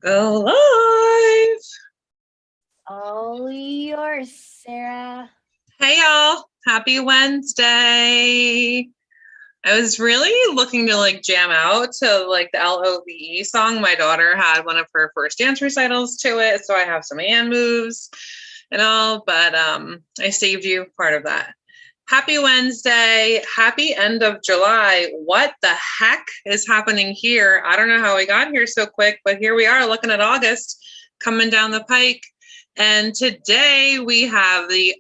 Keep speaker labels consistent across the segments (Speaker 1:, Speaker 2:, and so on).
Speaker 1: Alive.
Speaker 2: All yours, Sarah.
Speaker 1: Hey, y'all. Happy Wednesday. I was really looking to jam out to the LOVE song. My daughter had one of her first dance recitals to it, so I have some hand moves and all, but I saved you part of that. Happy Wednesday. Happy end of July. What the heck is happening here? I don't know how we got here so quick, but here we are looking at August coming down the pike. And today we have the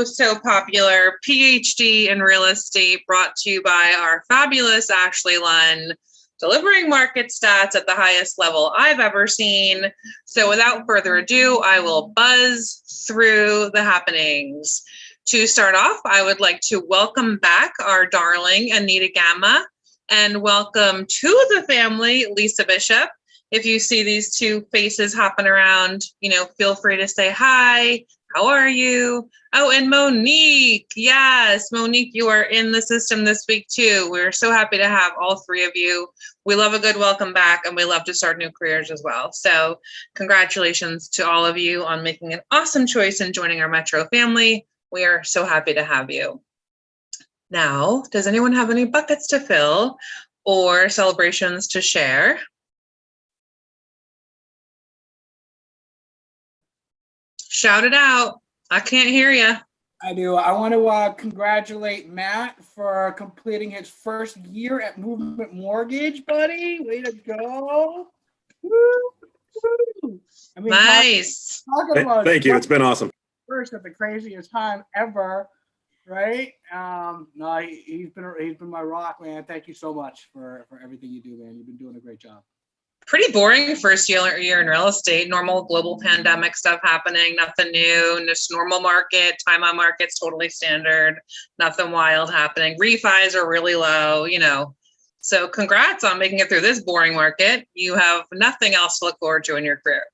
Speaker 1: so popular PhD in real estate brought to you by our fabulous Ashley Lunn, delivering market stats at the highest level I've ever seen. So without further ado, I will buzz through the happenings. To start off, I would like to welcome back our darling Anita Gamma and welcome to the family, Lisa Bishop. If you see these two faces hopping around, feel free to say hi. How are you? Oh, and Monique. Yes, Monique, you are in the system this week too. We're so happy to have all three of you. We love a good welcome back and we love to start new careers as well. So congratulations to all of you on making an awesome choice and joining our Metro family. We are so happy to have you. Now, does anyone have any buckets to fill or celebrations to share? Shout it out. I can't hear you.
Speaker 3: I do. I want to congratulate Matt for completing his first year at Movement Mortgage, buddy. Way to go. Woo! I mean,
Speaker 1: nice.
Speaker 3: Talking about
Speaker 4: Thank you. It's been awesome.
Speaker 3: First at the craziest time ever, right? No, he's been my rock, man. Thank you so much for everything you do, man. You've been doing a great job.
Speaker 1: Pretty boring first year in real estate. Normal global pandemic stuff happening, nothing new, just normal market, time on market's totally standard, nothing wild happening. Refis are really low, So congrats on making it through this boring market. You have nothing else to look forward to in your career.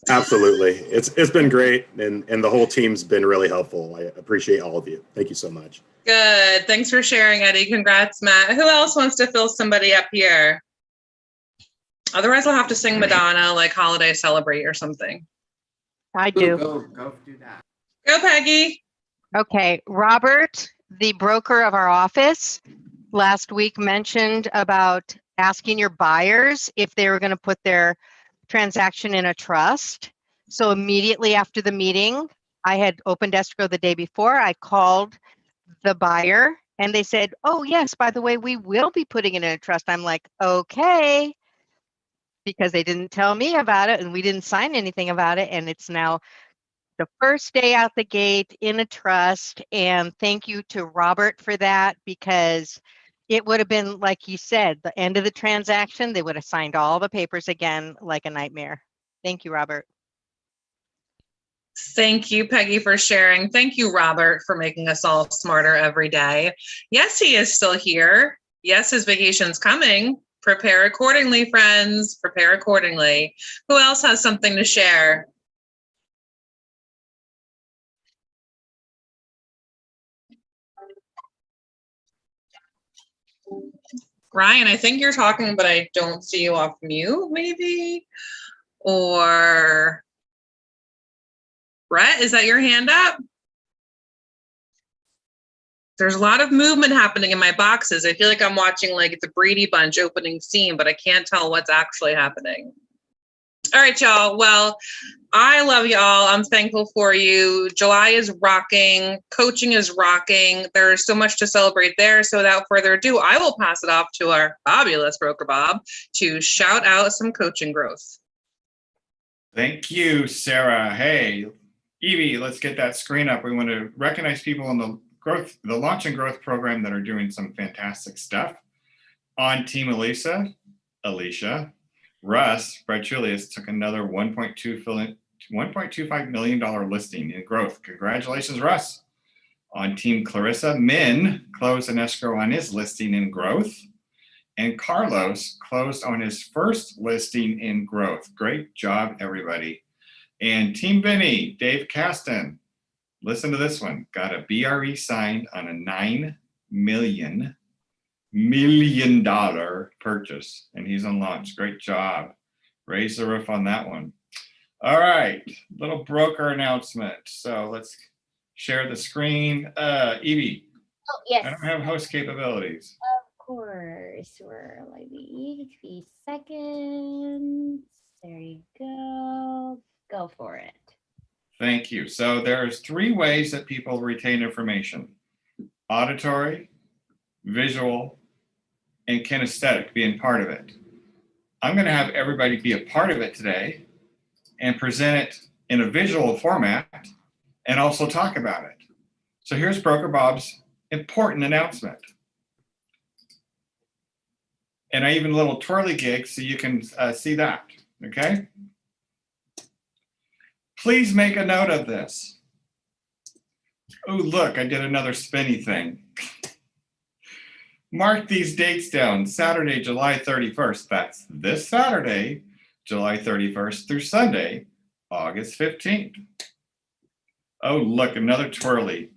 Speaker 4: Absolutely. It's been great, and the whole team's been really helpful. I appreciate all of you. Thank you so much.
Speaker 1: Good. Thanks for sharing, Eddie. Congrats, Matt. Who else wants to fill somebody up here? Otherwise, I'll have to sing Madonna, Holiday Celebrate or something.
Speaker 2: I do.
Speaker 3: Go do that.
Speaker 1: Go, Peggy.
Speaker 2: Okay. Robert, the broker of our office, last week mentioned about asking your buyers if they were going to put their transaction in a trust. So immediately after the meeting, I had opened escrow the day before. I called the buyer and they said, oh, yes, by the way, we will be putting it in a trust. I'm like, okay, because they didn't tell me about it and we didn't sign anything about it. And it's now the first day out the gate in a trust. And thank you to Robert for that, because it would have been, like you said, the end of the transaction, they would have signed all the papers again like a nightmare. Thank you, Robert.
Speaker 1: Thank you, Peggy, for sharing. Thank you, Robert, for making us all smarter every day. Yes, he is still here. Yes, his vacation's coming. Prepare accordingly, friends. Prepare accordingly. Who else has something to share? Ryan, I think you're talking, but I don't see you off mute, maybe? Or Brett, is that your hand up? There's a lot of movement happening in my boxes. I feel like I'm watching the Brady Bunch opening scene, but I can't tell what's actually happening. All right, y'all. Well, I love y'all. I'm thankful for you. July is rocking. Coaching is rocking. There's so much to celebrate there. So without further ado, I will pass it off to our fabulous broker, Bob, to shout out some coaching growth.
Speaker 5: Thank you, Sarah. Hey, Evie, let's get that screen up. We want to recognize people in the Launch and Growth program that are doing some fantastic stuff. On Team Alicia, Russ, Brett Julius took another $1.25 million listing in growth. Congratulations, Russ. On Team Clarissa, Min closed an escrow on his listing in growth. And Carlos closed on his first listing in growth. Great job, everybody. And Team Vinny, Dave Caston, listen to this one, got a BRE signed on a $9 million purchase, and he's on launch. Great job. raise the roof on that one. All right, little broker announcement. So let's share the screen. Evie,
Speaker 6: Oh, yes.
Speaker 5: I don't have host capabilities.
Speaker 6: Of course. We're like 3 seconds. There you go. Go for it.
Speaker 5: Thank you. So there's 3 ways that people retain information: auditory, visual, and kinesthetic, being part of it. I'm going to have everybody be a part of it today and present it in a visual format and also talk about it. So here's Broker Bob's important announcement. And I even a little twirly gig so you can see that, okay? Please make a note of this. Oh, look, I did another spinny thing. Mark these dates down: Saturday, July 31st. That's this Saturday, July 31st through Sunday, August 15th. Oh, look, another twirly.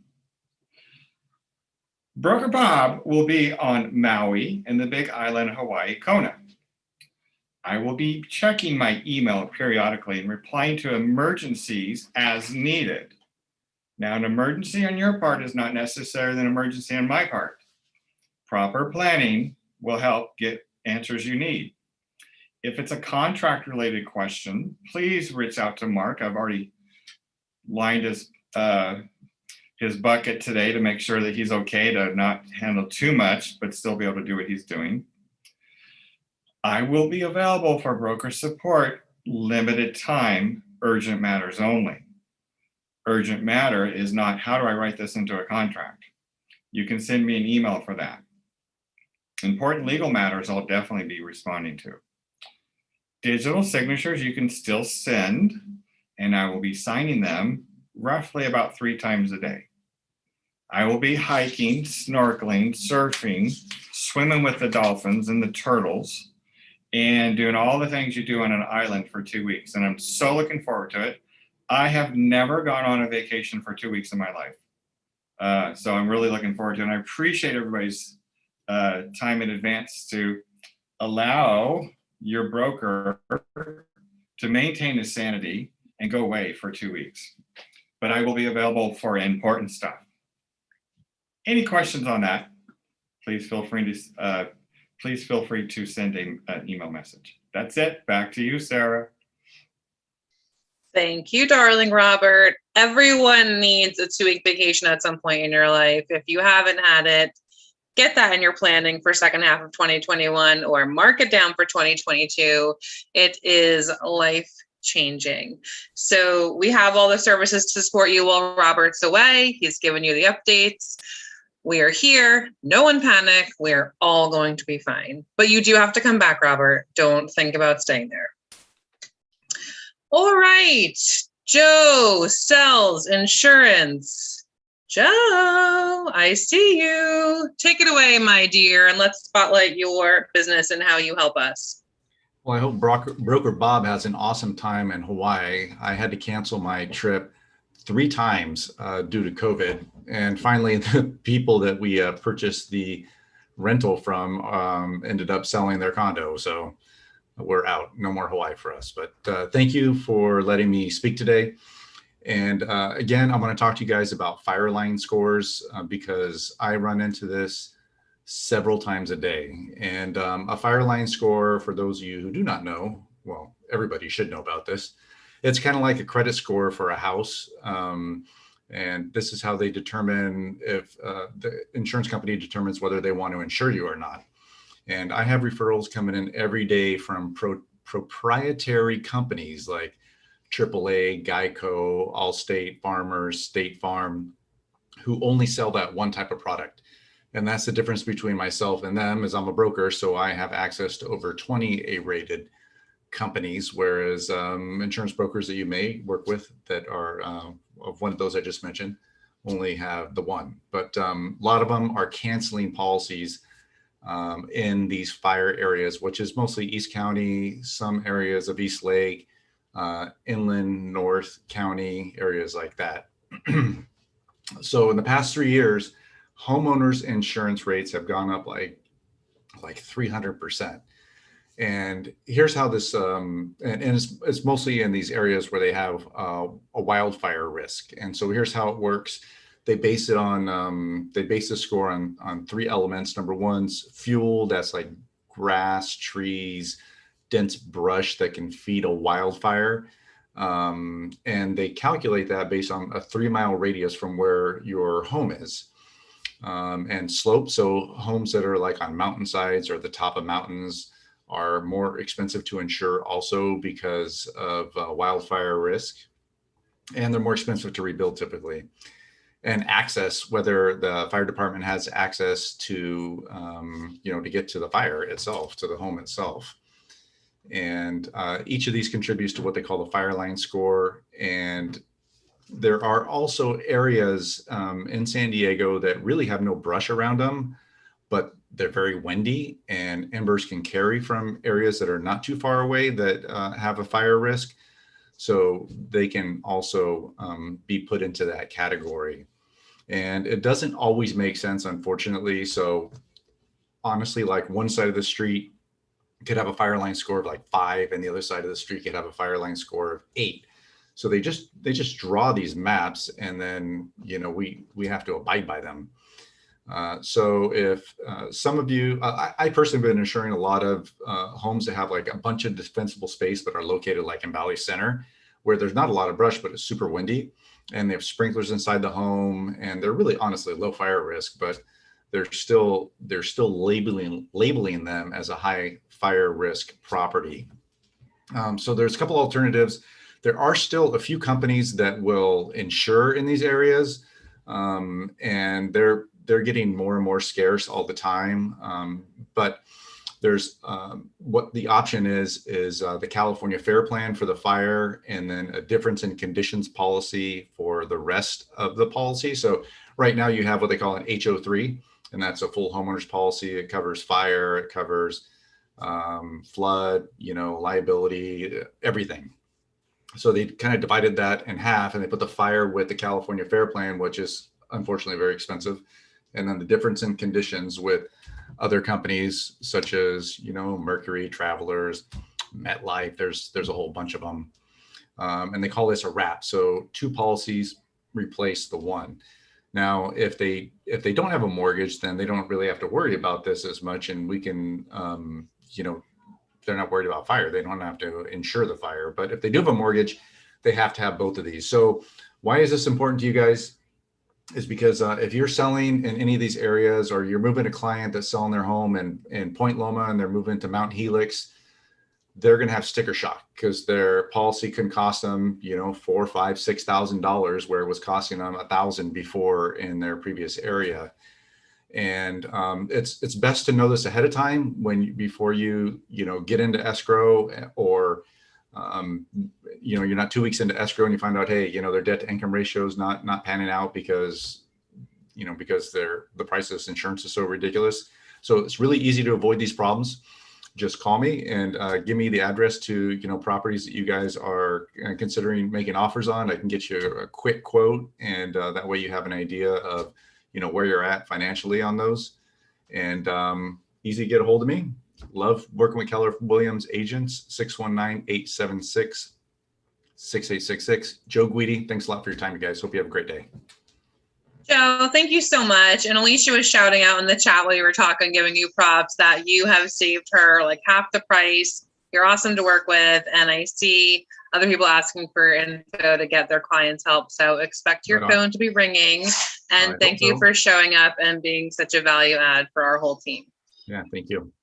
Speaker 5: Broker Bob will be on Maui and the Big Island, Hawaii, Kona. I will be checking my email periodically and replying to emergencies as needed. Now, an emergency on your part is not necessarily an emergency on my part. Proper planning will help get answers you need. If it's a contract related question, please reach out to Mark. I've already lined his bucket today to make sure that he's okay to not handle too much, but still be able to do what he's doing. I will be available for broker support, limited time, urgent matters only. Urgent matter is not, how do I write this into a contract? You can send me an email for that. Important legal matters I'll definitely be responding to. Digital signatures you can still send, and I will be signing them roughly about 3 times a day. I will be hiking, snorkeling, surfing, swimming with the dolphins and the turtles, and doing all the things you do on an island for 2 weeks. And I'm so looking forward to it. I have never gone on a vacation for 2 weeks in my life. So I'm really looking forward to it. And I appreciate everybody's time in advance to allow your broker to maintain his sanity and go away for 2 weeks. But I will be available for important stuff. Any questions on that? Please feel free to send an email message. That's it. Back to you, Sarah.
Speaker 1: Thank you, darling Robert. Everyone needs a 2-week vacation at some point in your life. If you haven't had it, get that in your planning for second half of 2021 or mark it down for 2022. It is life changing. So we have all the services to support you while Robert's away. He's given you the updates. We are here. No one panic. We're all going to be fine. But you do have to come back, Robert. Don't think about staying there. All right. Joe sells insurance. Joe, I see you. Take it away, my dear, and let's spotlight your business and how you help us.
Speaker 7: Well, I hope Broker Bob has an awesome time in Hawaii. I had to cancel my trip 3 times due to COVID. And finally, the people that we purchased the rental from ended up selling their condo. So we're out. No more Hawaii for us. But thank you for letting me speak today. And again, I'm going to talk to you guys about fire line scores because I run into this several times a day. And a fire line score, for those of you who do not know, well, everybody should know about this. It's kind of like a credit score for a house. And this is how they determine if the insurance company determines whether they want to insure you or not. And I have referrals coming in every day from proprietary companies like AAA, Geico, Allstate, Farmers, State Farm, who only sell that one type of product. And that's the difference between myself and them, is I'm a broker, so I have access to over 20 A-rated companies, whereas insurance brokers that you may work with that are of one of those I just mentioned only have the one. But a lot of them are canceling policies in these fire areas, which is mostly East County, some areas of East Lake, inland North County, areas like that. So in the past 3 years, homeowners insurance rates have gone up like 300%. And here's how this, and it's mostly in these areas where they have a wildfire risk. And so here's how it works. They base it on, they base the score on three elements. Number one's fuel, that's like grass, trees, dense brush that can feed a wildfire. And they calculate that based on a 3-mile radius from where your home is. And slope, so homes that are like on mountainsides or at the top of mountains are more expensive to insure also because of wildfire risk, and they're more expensive to rebuild typically. And access, whether the fire department has access to, to get to the fire itself, to the home itself. And each of these contributes to what they call the fire line score. And there are also areas in San Diego that really have no brush around them, but they're very windy, and embers can carry from areas that are not too far away that have a fire risk. So they can also be put into that category. And it doesn't always make sense, unfortunately. So honestly, like one side of the street could have a fire line score of like 5, and the other side of the street could have a fire line score of 8. So they just draw these maps, and then, we have to abide by them. So if some of you, I personally have been insuring a lot of homes that have like a bunch of defensible space, but are located like in Valley Center, where there's not a lot of brush, but it's super windy, and they have sprinklers inside the home, and they're really honestly low fire risk, but they're still labeling them as a high fire risk property. So there's a couple alternatives. There are still a few companies that will insure in these areas, and they're getting more and more scarce all the time. But there's what the option is the California Fair Plan for the fire, and then a difference in conditions policy for the rest of the policy. So right now you have what they call an HO3, and that's a full homeowner's policy. It covers fire, it covers flood, liability, everything. So they kind of divided that in half, and they put the fire with the California Fair Plan, which is unfortunately very expensive. And then the difference in conditions with other companies such as, Mercury, Travelers, MetLife, there's a whole bunch of them. And they call this a wrap. So 2 policies replace the one. Now, if they don't have a mortgage, then they don't really have to worry about this as much. And we can, they're not worried about fire. They don't have to insure the fire. But if they do have a mortgage, they have to have both of these. So why is this important to you guys? Is because if you're selling in any of these areas, or you're moving a client that's selling their home in Point Loma and they're moving to Mount Helix, they're going to have sticker shock because their policy can cost them, $4,000, $5,000, $6,000, where it was costing them $1,000 before in their previous area. And it's best to know this ahead of time before you get into escrow, or you're not 2 weeks into escrow and you find out, hey, their debt to income ratio is not panning out because the price of this insurance is so ridiculous. So it's really easy to avoid these problems. Just call me and give me the address to properties that you guys are considering making offers on. I can get you a quick quote, and that way you have an idea of where you're at financially on those. And easy to get a hold of me. Love working with Keller Williams agents. 619-876-6866. Joe Guidi, thanks a lot for your time, you guys. Hope you have a great day.
Speaker 1: Joe, thank you so much. And Alicia was shouting out in the chat while you were talking, giving you props that you have saved her like half the price. You're awesome to work with. And I see other people asking for info to get their clients help. So expect your phone to be ringing. And thank you for showing up and being such a value add for our whole team.
Speaker 7: Yeah, thank you.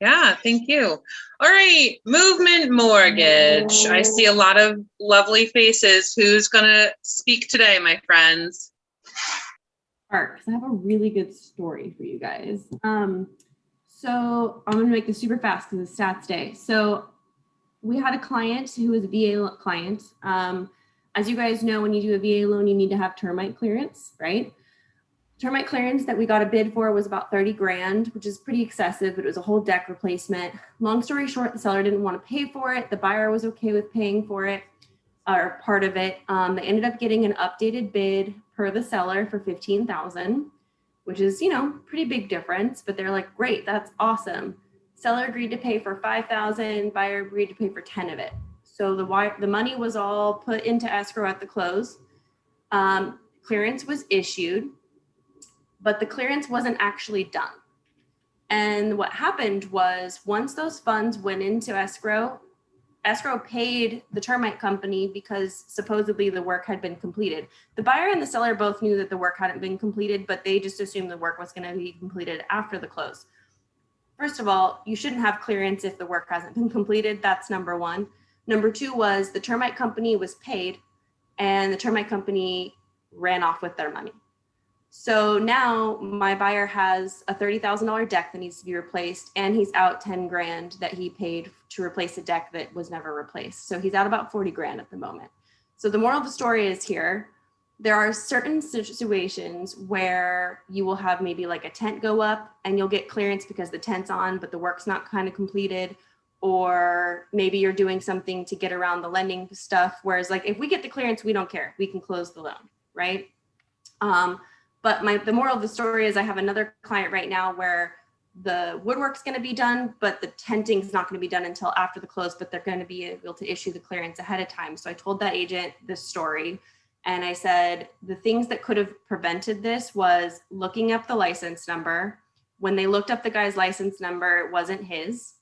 Speaker 1: Yeah, thank you. All right, Movement Mortgage. I see a lot of lovely faces. Who's going to speak today, my friends?
Speaker 8: Because I have a really good story for you guys. So I'm going to make this super fast because it's stats day. So we had a client who was a VA client. As you guys know, when you do a VA loan, you need to have termite clearance, right? Termite clearance that we got a bid for was about 30 grand, which is pretty excessive, but it was a whole deck replacement. Long story short, the seller didn't want to pay for it. The buyer was okay with paying for it, or part of it. They ended up getting an updated bid per the seller for $15,000, which is, pretty big difference, but they're like, great, that's awesome. Seller agreed to pay for 5,000, buyer agreed to pay for 10 of it. So the money was all put into escrow at the close. Clearance was issued, but the clearance wasn't actually done. And what happened was once those funds went into escrow paid the termite company because supposedly the work had been completed. The buyer and the seller both knew that the work hadn't been completed, but they just assumed the work was going to be completed after the close. First of all, you shouldn't have clearance if the work hasn't been completed. That's number one. Number two was the termite company was paid and the termite company ran off with their money. So now my buyer has a $30,000 deck that needs to be replaced, and he's out 10 grand that he paid to replace a deck that was never replaced. So he's out about 40 grand at the moment. So the moral of the story is here, there are certain situations where you will have maybe like a tent go up and you'll get clearance because the tent's on, but the work's not kind of completed. Or maybe you're doing something to get around the lending stuff. Whereas like, if we get the clearance, we don't care. We can close the loan, right? But the moral of the story is I have another client right now where the woodwork's going to be done, but the tenting is not going to be done until after the close, but they're going to be able to issue the clearance ahead of time. So I told that agent this story and I said, the things that could have prevented this was looking up the license number. When they looked up the guy's license number, it wasn't his.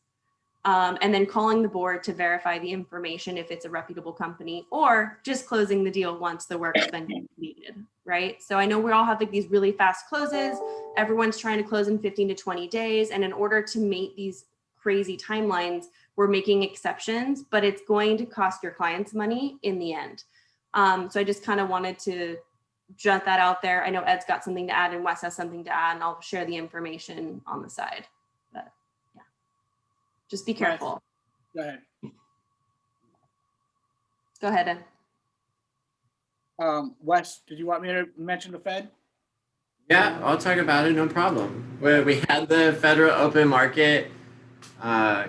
Speaker 8: And then calling the board to verify the information if it's a reputable company, or just closing the deal once the work's been completed, right? So I know we all have like these really fast closes. Everyone's trying to close in 15 to 20 days. And in order to meet these crazy timelines, we're making exceptions, but it's going to cost your clients money in the end. So I just kind of wanted to jot that out there. I know Ed's got something to add and Wes has something to add, and I'll share the information on the side. But yeah, just be careful.
Speaker 3: Go ahead.
Speaker 8: Go ahead, Ed.
Speaker 3: Wes, did you want me to mention the Fed?
Speaker 9: Yeah, I'll talk about it, no problem. We had the Federal Open Market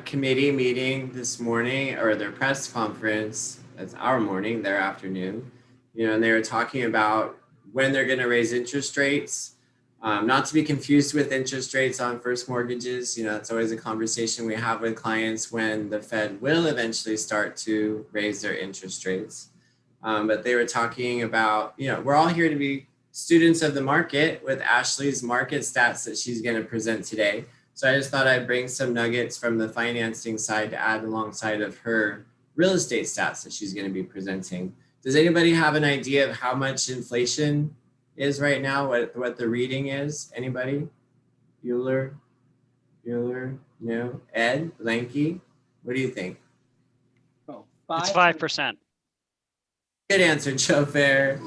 Speaker 9: Committee meeting this morning, or their press conference. That's our morning, their afternoon. And they were talking about when they're going to raise interest rates, not to be confused with interest rates on first mortgages. It's always a conversation we have with clients when the Fed will eventually start to raise their interest rates. But they were talking about, we're all here to be students of the market with Ashley's market stats that she's going to present today. So I just thought I'd bring some nuggets from the financing side to add alongside of her real estate stats that she's going to be presenting. Does anybody have an idea of how much inflation is right now? What the reading is? Anybody? Bueller? No? Ed? Blanky? What do you think?
Speaker 3: Oh,
Speaker 10: It's 5%.
Speaker 9: Good answer, Joe Fair.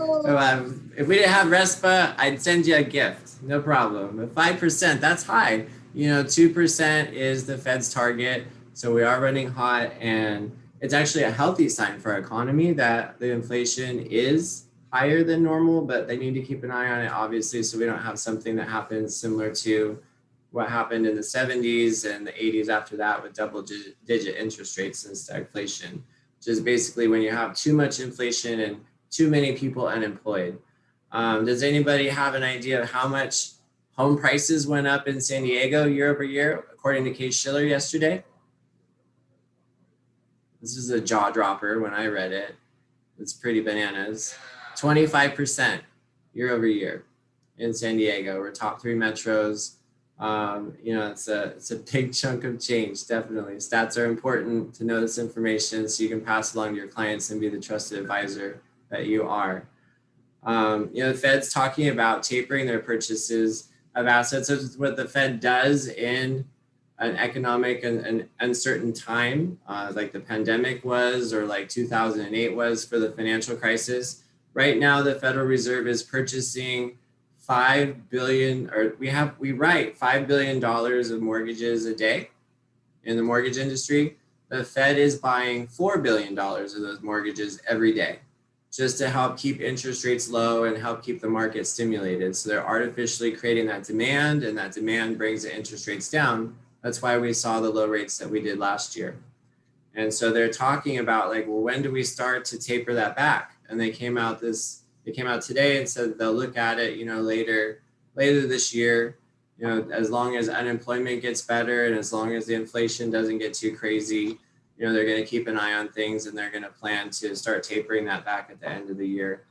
Speaker 9: If we didn't have RESPA, I'd send you a gift. No problem. But 5%, that's high. 2% is the Fed's target. So we are running hot, and it's actually a healthy sign for our economy that the inflation is higher than normal, but they need to keep an eye on it, obviously, so we don't have something that happens similar to what happened in the 70s and the 80s after that with double-digit interest rates and stagflation, which is basically when you have too much inflation and too many people unemployed. Does anybody have an idea of how much home prices went up in San Diego year over year, according to Case-Shiller yesterday? This is a jaw dropper when I read it. It's pretty bananas. 25% year over year in San Diego. We're top 3 metros. It's a big chunk of change, definitely. Stats are important to know this information so you can pass along to your clients and be the trusted advisor that you are. The Fed's talking about tapering their purchases of assets. That's what the Fed does in an economic and uncertain time, like the pandemic was, or like 2008 was for the financial crisis. Right now, the Federal Reserve is purchasing $5 billion, or we write $5 billion of mortgages a day in the mortgage industry. The Fed is buying $4 billion of those mortgages every day, just to help keep interest rates low and help keep the market stimulated. So they're artificially creating that demand, and that demand brings the interest rates down. That's why we saw the low rates that we did last year. And so they're talking about when do we start to taper that back? And they came out today and said they'll look at it, later this year. You know, as long as unemployment gets better and as long as the inflation doesn't get too crazy, you know, they're going to keep an eye on things and they're going to plan to start tapering that back at the end of the year.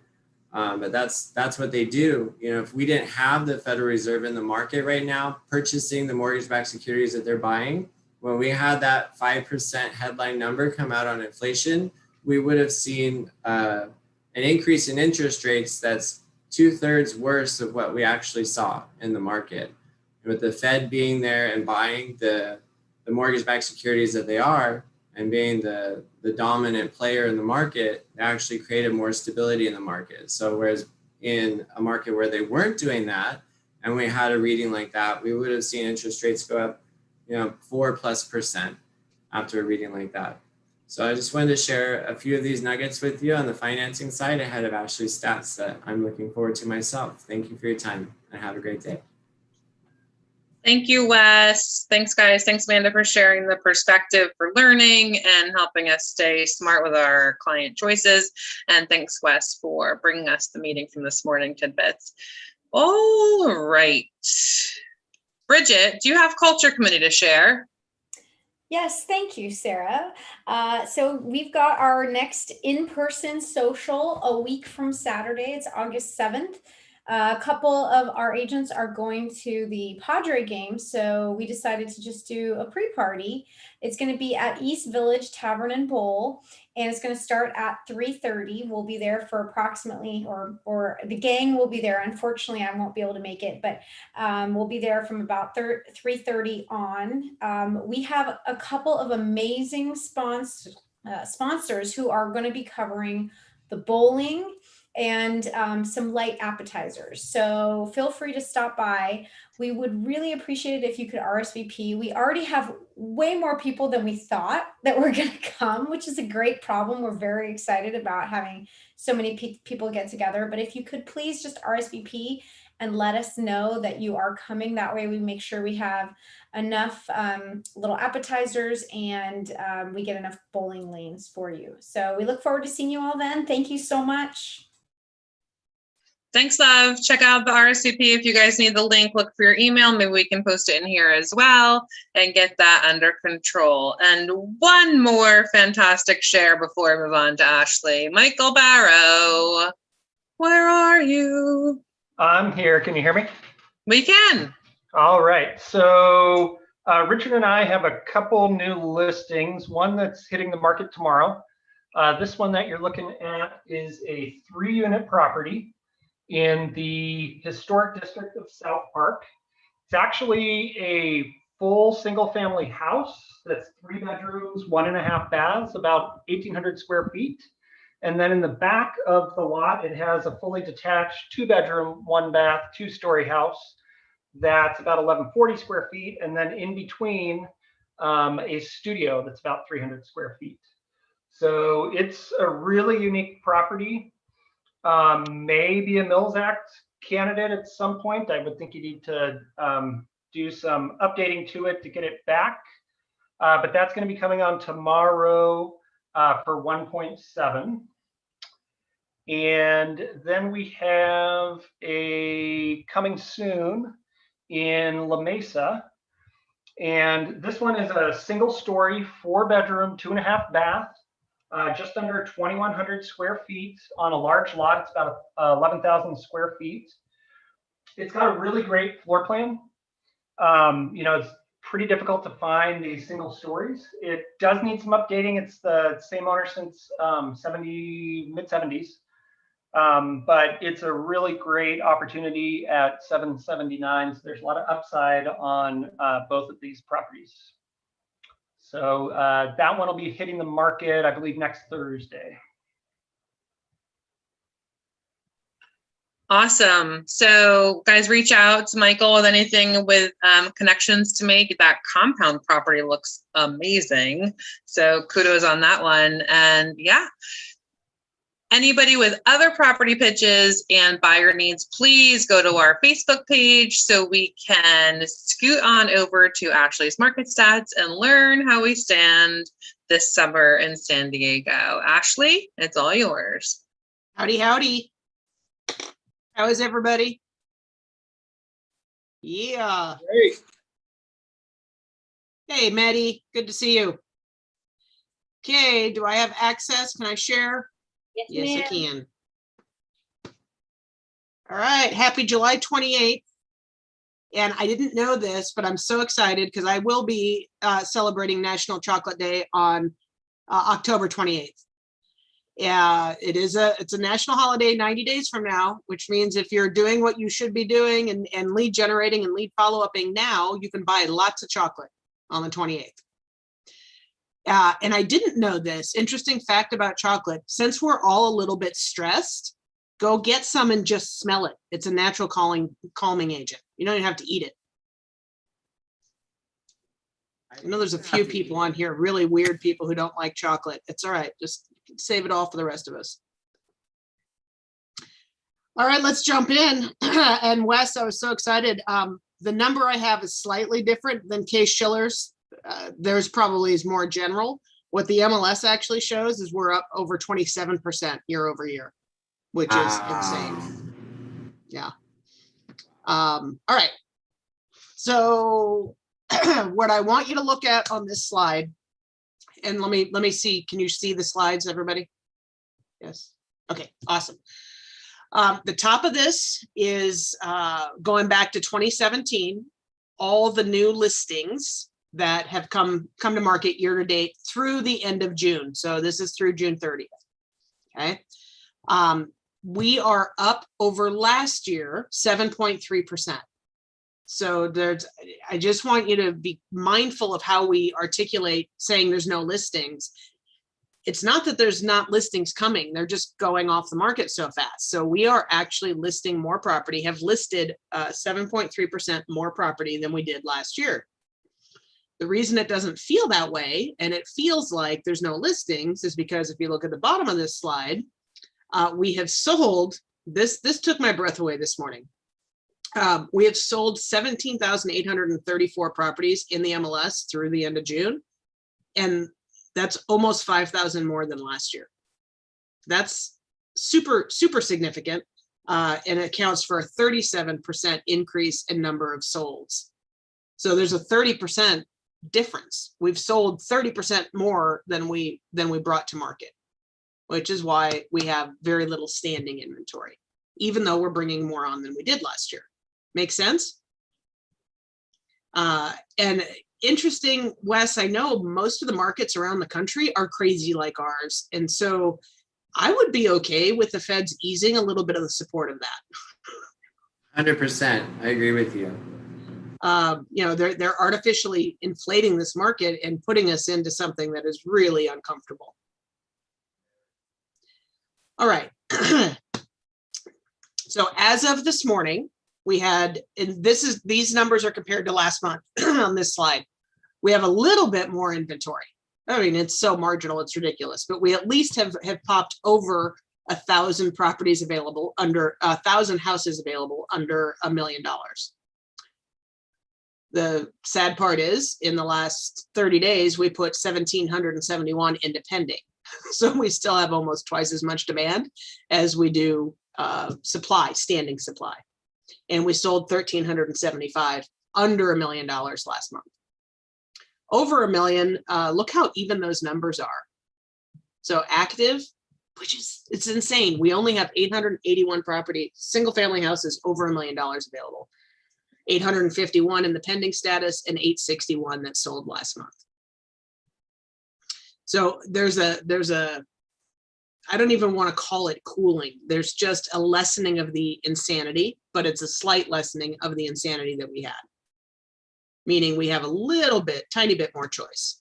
Speaker 9: But that's what they do. You know, if we didn't have the Federal Reserve in the market right now, purchasing the mortgage-backed securities that they're buying, when we had that 5% headline number come out on inflation, we would have seen an increase in interest rates that's 2/3 worse of what we actually saw in the market. With the Fed being there and buying the mortgage-backed securities that they are, and being the dominant player in the market, they actually created more stability in the market. So whereas in a market where they weren't doing that, and we had a reading like that, we would have seen interest rates go up, you know, 4+% after a reading like that. So I just wanted to share a few of these nuggets with you on the financing side ahead of Ashley's stats that I'm looking forward to myself. Thank you for your time and have a great day.
Speaker 1: Thank you, Wes. Thanks, guys. Thanks, Amanda, for sharing the perspective for learning and helping us stay smart with our client choices. And thanks, Wes, for bringing us the meeting from this morning tidbits. All right. Bridget, do you have Culture Committee to share?
Speaker 10: Yes, thank you, Sarah. So we've got our next in-person social a week from Saturday. It's August 7th. A couple of our agents are going to the Padre game, so we decided to just do a pre-party. It's going to be at East Village Tavern and Bowl, and it's going to start at 3:30. We'll be there for approximately, or the gang will be there. Unfortunately, I won't be able to make it, but we'll be there from about 3:30 on. We have a couple of amazing sponsors who are going to be covering the bowling and some light appetizers. So feel free to stop by. We would really appreciate it if you could RSVP. We already have way more people than we thought that were going to come, which is a great problem. We're very excited about having so many people get together. But if you could please just RSVP and let us know that you are coming. That way we make sure we have enough little appetizers and we get enough bowling lanes for you. So we look forward to seeing you all then. Thank you so much.
Speaker 1: Thanks, love. Check out the RSVP if you guys need the link. Look for your email. Maybe we can post it in here as well and get that under control. And one more fantastic share before we move on to Ashley. Michael Barrow, where are you?
Speaker 11: I'm here. Can you hear me?
Speaker 1: We can.
Speaker 11: All right. So Richard and I have a couple new listings. One that's hitting the market tomorrow. This one that you're looking at is a 3-unit property in the historic district of South Park. It's actually a full single-family house that's 3 bedrooms, 1.5 baths, about 1,800 square feet. And then in the back of the lot, it has a fully detached 2-bedroom, 1-bath, 2-story house that's about 1,140 square feet. And then in between, a studio that's about 300 square feet. So it's a really unique property. Maybe a Mills Act candidate at some point. I would think you need to do some updating to it to get it back. But that's going to be coming on tomorrow for 1.7. And then we have a coming soon in La Mesa. And this one is a single story, 4-bedroom, 2.5 bath. Just under 2,100 square feet on a large lot. It's about 11,000 square feet. It's got a really great floor plan. It's pretty difficult to find these single stories. It does need some updating. It's the same owner since mid-70s. But it's a really great opportunity at 779. So there's a lot of upside on both of these properties. So that one will be hitting the market, I believe, next Thursday.
Speaker 1: Awesome. So guys, reach out to Michael with anything with connections to make. That compound property looks amazing. So kudos on that one. And yeah, anybody with other property pitches and buyer needs, please go to our Facebook page so we can scoot on over to Ashley's Market Stats and learn how we stand this summer in San Diego. Ashley, it's all yours.
Speaker 12: Howdy, howdy. How is everybody? Yeah.
Speaker 3: Great.
Speaker 12: Hey, Maddie, good to see you. Okay, do I have access? Can I share? Yes, I can. All right, happy July 28th. And I didn't know this, but I'm so excited because I will be celebrating National Chocolate Day on October 28th. Yeah, it's a national holiday 90 days from now, which means if you're doing what you should be doing and lead generating and lead follow-upping now, you can buy lots of chocolate on the 28th. And I didn't know this. Interesting fact about chocolate, since we're all a little bit stressed, go get some and just smell it. It's a natural calming agent. You don't even have to eat it. I know there's a few people on here, really weird people who don't like chocolate. It's all right. Just save it all for the rest of us. All right, let's jump in. And Wes, I was so excited. The number I have is slightly different than Case Schiller's. Theirs probably is more general. What the MLS actually shows is we're up over 27% year over year, which is insane. Yeah. All right. So what I want you to look at on this slide, and let me see, can you see the slides, everybody? Yes. Okay, awesome. The top of this is going back to 2017, all the new listings that have come to market year to date through the end of June. So this is through June 30th. Okay. We are up over last year, 7.3%. So I just want you to be mindful of how we articulate saying there's no listings. It's not that there's not listings coming, they're just going off the market so fast. So we are actually listing more property, have listed 7.3% more property than we did last year. The reason it doesn't feel that way, and it feels like there's no listings, is because if you look at the bottom of this slide, we have sold, this took my breath away this morning. We have sold 17,834 properties in the MLS through the end of June. And that's almost 5,000 more than last year. That's super, super significant. And it accounts for a 37% increase in number of solds. So there's a 30% difference. We've sold 30% more than we brought to market, which is why we have very little standing inventory, even though we're bringing more on than we did last year. Make sense? And interesting, Wes, I know most of the markets around the country are crazy like ours. And so I would be okay with the feds easing a little bit of the support of that.
Speaker 9: 100%. I agree with you.
Speaker 12: They're artificially inflating this market and putting us into something that is really uncomfortable. All right. So as of this morning, we had, and these numbers are compared to last month on this slide. We have a little bit more inventory. I mean, it's so marginal, it's ridiculous, but we at least have popped over 1,000 properties available under 1,000 houses available under $1 million. The sad part is in the last 30 days, we put 1,771 into pending. So we still have almost twice as much demand as we do standing supply. And we sold 1,375 under $1 million last month. Over $1 million, look how even those numbers are. So active, it's insane. We only have 881 property, single family houses over $1 million available. 851 in the pending status and 861 that sold last month. So there's a I don't even want to call it cooling. There's just a lessening of the insanity, but it's a slight lessening of the insanity that we had. Meaning we have a little bit, tiny bit more choice.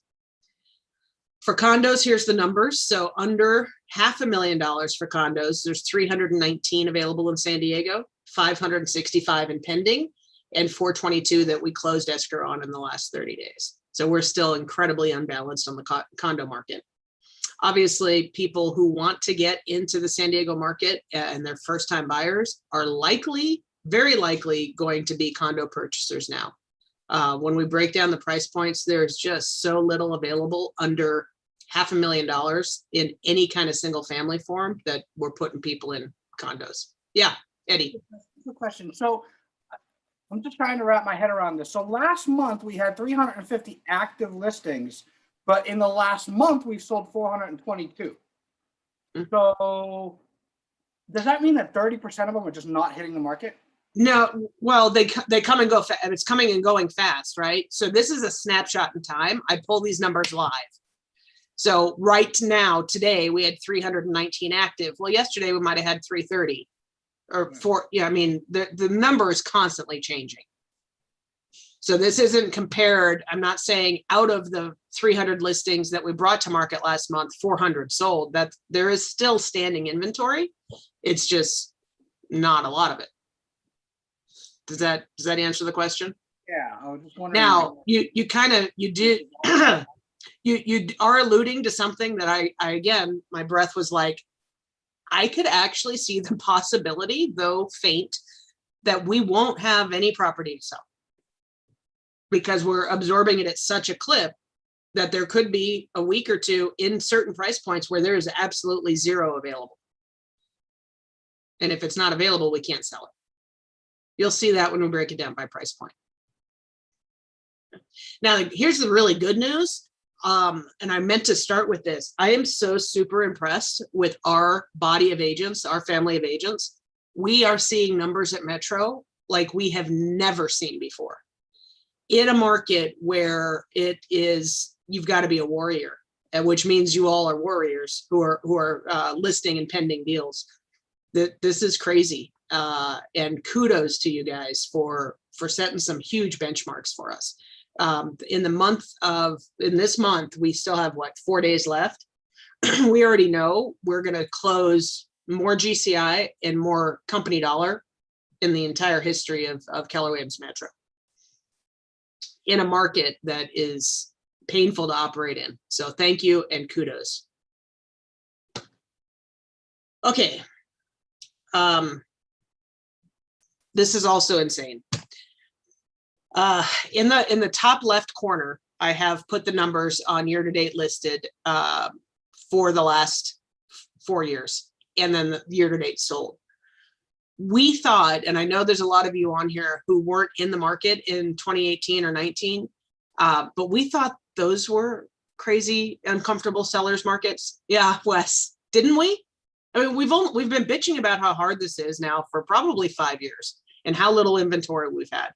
Speaker 12: For condos, here's the numbers. So under $500,000 for condos, there's 319 available in San Diego, 565 in pending, and 422 that we closed escrow on in the last 30 days. So we're still incredibly unbalanced on the condo market. Obviously, people who want to get into the San Diego market and they're first-time buyers are likely, very likely going to be condo purchasers now. When we break down the price points, there's just so little available under $500,000 in any kind of single family form that we're putting people in condos. Yeah, Eddie.
Speaker 3: Good question. So I'm just trying to wrap my head around this. So last month we had 350 active listings, but in the last month we've sold 422. So does that mean that 30% of them are just not hitting the market?
Speaker 12: No, well, they come and go. It's coming and going fast, right? So this is a snapshot in time. I pull these numbers live. So right now, today, we had 319 active. Well, yesterday we might have had 330 or 4. Yeah, I mean, the number is constantly changing. So this isn't compared. I'm not saying out of the 300 listings that we brought to market last month, 400 sold. That there is still standing inventory. It's just not a lot of it. Does that answer the question?
Speaker 3: Yeah, I was just wondering.
Speaker 12: Now you are alluding to something that I again, my breath was like, I could actually see the possibility, though faint, that we won't have any property to sell because we're absorbing it at such a clip that there could be a week or two in certain price points where there is absolutely zero available. And if it's not available, we can't sell it. You'll see that when we break it down by price point. Now, here's the really good news. And I meant to start with this. I am so super impressed with our body of agents, our family of agents. We are seeing numbers at Metro like we have never seen before. In a market where it is, you've got to be a warrior, which means you all are warriors who are listing and pending deals. This is crazy. And kudos to you guys for setting some huge benchmarks for us. In this month, we still have 4 days left. We already know we're going to close more GCI and more company dollar in the entire history of Keller Williams Metro in a market that is painful to operate in. So thank you and kudos. Okay. This is also insane. In the top left corner, I have put the numbers on year-to-date listed for the last 4 years, and then the year-to-date sold. We thought, and I know there's a lot of you on here who weren't in the market in 2018 or 19, but we thought those were crazy, uncomfortable sellers markets. Yeah, Wes, didn't we? I mean, we've been bitching about how hard this is now for probably 5 years and how little inventory we've had.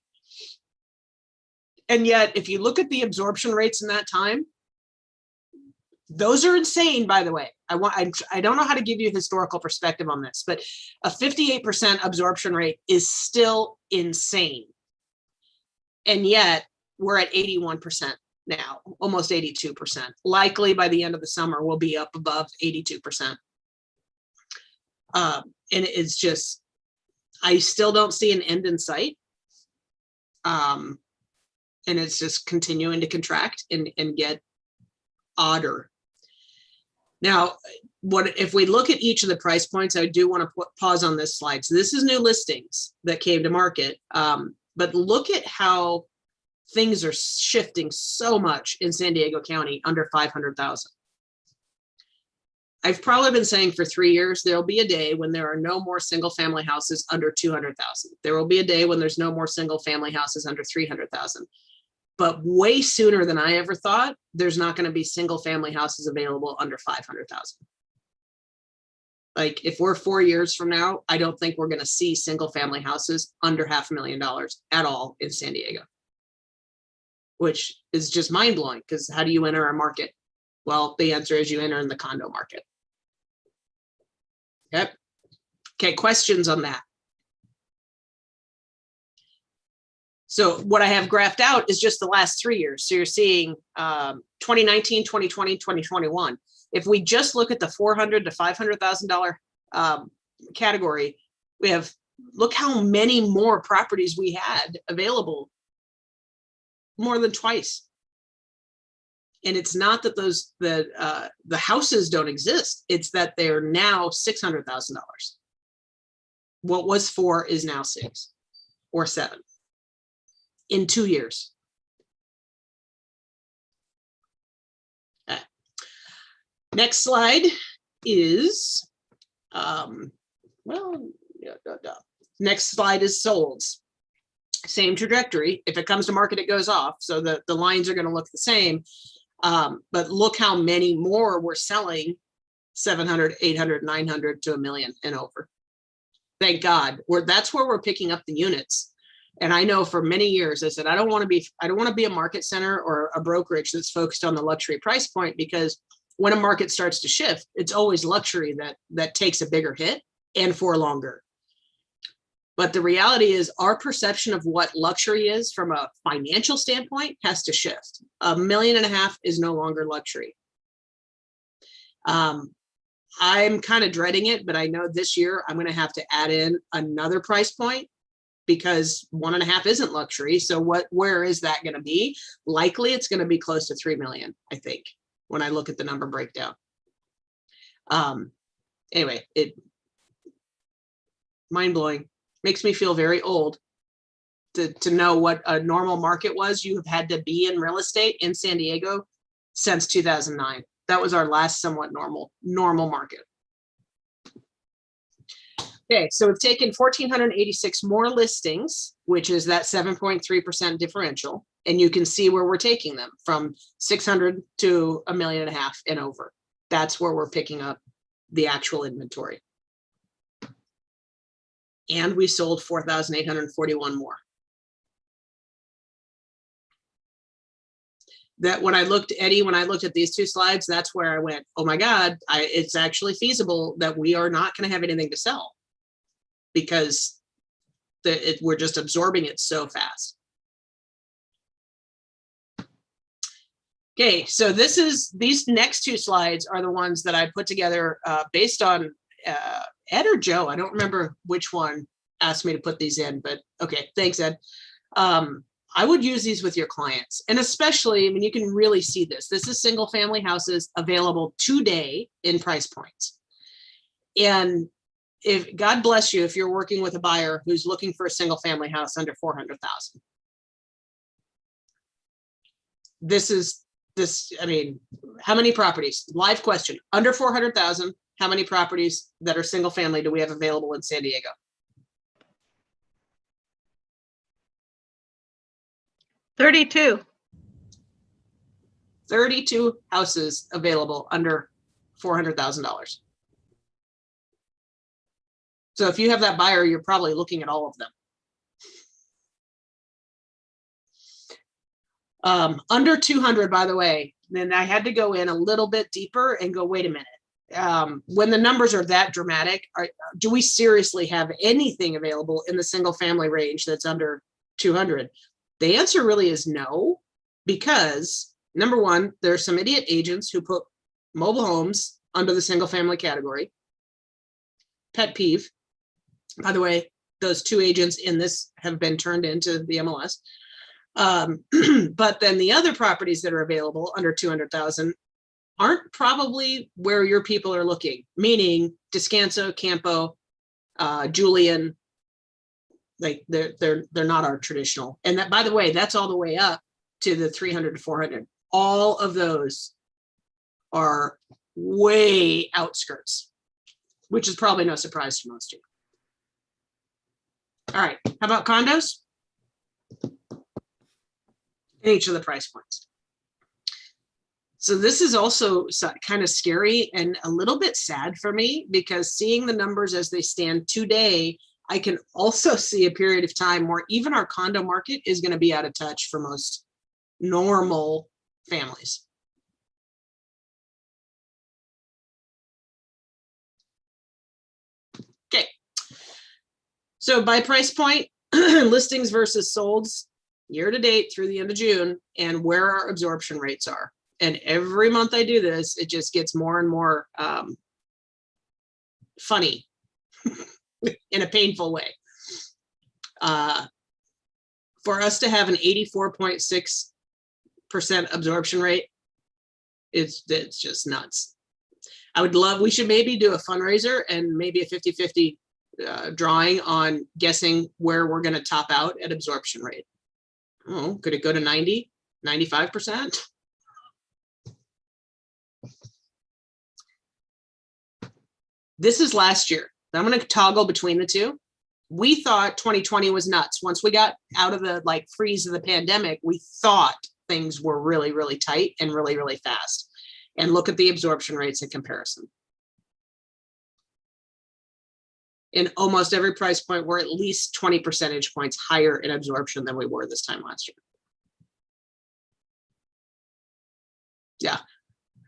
Speaker 12: And yet, if you look at the absorption rates in that time, those are insane, by the way. I don't know how to give you historical perspective on this, but a 58% absorption rate is still insane. And yet we're at 81% now, almost 82%. Likely by the end of the summer, we'll be up above 82%. And it's just, I still don't see an end in sight. And it's just continuing to contract and get odder. Now, if we look at each of the price points, I do want to pause on this slide. So this is new listings that came to market, but look at how things are shifting so much in San Diego County under 500,000. I've probably been saying for 3 years, there'll be a day when there are no more single family houses under 200,000. There will be a day when there's no more single family houses under 300,000. But way sooner than I ever thought, there's not going to be single family houses available under 500,000. Like if we're 4 years from now, I don't think we're going to see single family houses under $500,000 at all in San Diego, which is just mind blowing because how do you enter a market? Well, the answer is you enter in the condo market. Yep. Okay, questions on that? So what I have graphed out is just the last 3 years. So you're seeing 2019, 2020, 2021. If we just look at the $400,000 to $500,000 category, we have, look how many more properties we had available, more than twice. And it's not that the houses don't exist. It's that they're now $600,000. What was 4 is now 6 or 7 in 2 years. Next slide is, next slide is solds. same trajectory. If it comes to market, it goes off. So the lines are going to look the same. But look how many more we're selling 700, 800, 900 to $1 million and over. Thank God. That's where we're picking up the units. And I know for many years, I said, I don't want to be a market center or a brokerage that's focused on the luxury price point, because when a market starts to shift, it's always luxury that takes a bigger hit and for longer. But the reality is our perception of what luxury is from a financial standpoint has to shift. $1.5 million is no longer luxury. I'm kind of dreading it, but I know this year I'm going to have to add in another price point, because 1.5 isn't luxury. So where is that going to be? Likely it's going to be close to 3 million, I think, when I look at the number breakdown. Anyway, it mind-blowing. Makes me feel very old to know what a normal market was. You have had to be in real estate in San Diego since 2009. That was our last somewhat normal market. Okay, so we've taken 1,486 more listings, which is that 7.3% differential. And you can see where we're taking them from 600 to $1.5 million and over. That's where we're picking up the actual inventory. And we sold 4,841 more. That when I looked, Eddie, when I looked at these two slides, that's where I went, oh my God, it's actually feasible that we are not going to have anything to sell, because we're just absorbing it so fast. Okay, so these next two slides are the ones that I put together based on Ed or Joe. I don't remember which one asked me to put these in, but okay, thanks, Ed. I would use these with your clients, and especially, I mean, you can really see this. This is single family houses available today in price points. And if God bless you, if you're working with a buyer who's looking for a single family house under 400,000. I mean, how many properties? Live question. Under 400,000, how many properties that are single family do we have available in San Diego?
Speaker 2: 32.
Speaker 12: 32 houses available under $400,000. So if you have that buyer, you're probably looking at all of them. Under 200, by the way, then I had to go in a little bit deeper and go, wait a minute. When the numbers are that dramatic, do we seriously have anything available in the single family range that's under 200? The answer really is no, because number one, there's some idiot agents who put mobile homes under the single family category. Pet peeve. By the way, those two agents in this have been turned into the MLS. But then the other properties that are available under 200,000 aren't probably where your people are looking, meaning Descanso, Campo, Julian. Like they're not our traditional. And that, by the way, that's all the way up to the 300 to 400. All of those are way outskirts, which is probably no surprise to most of you. All right, how about condos? In each of the price points. So this is also kind of scary and a little bit sad for me, because seeing the numbers as they stand today, I can also see a period of time where even our condo market is going to be out of touch for most normal families. Okay. So by price point, listings versus solds year to date through the end of June, and where our absorption rates are. And every month I do this, it just gets more and more funny in a painful way. For us to have an 84.6% absorption rate, it's just nuts. I would love, we should maybe do a fundraiser and maybe a 50-50 drawing on guessing where we're going to top out at absorption rate. Oh, could it go to 90, 95%? This is last year. I'm going to toggle between the two. We thought 2020 was nuts. Once we got out of the like freeze of the pandemic, we thought things were really, really tight and really, really fast. And look at the absorption rates in comparison. In almost every price point, we're at least 20 percentage points higher in absorption than we were this time last year. Yeah,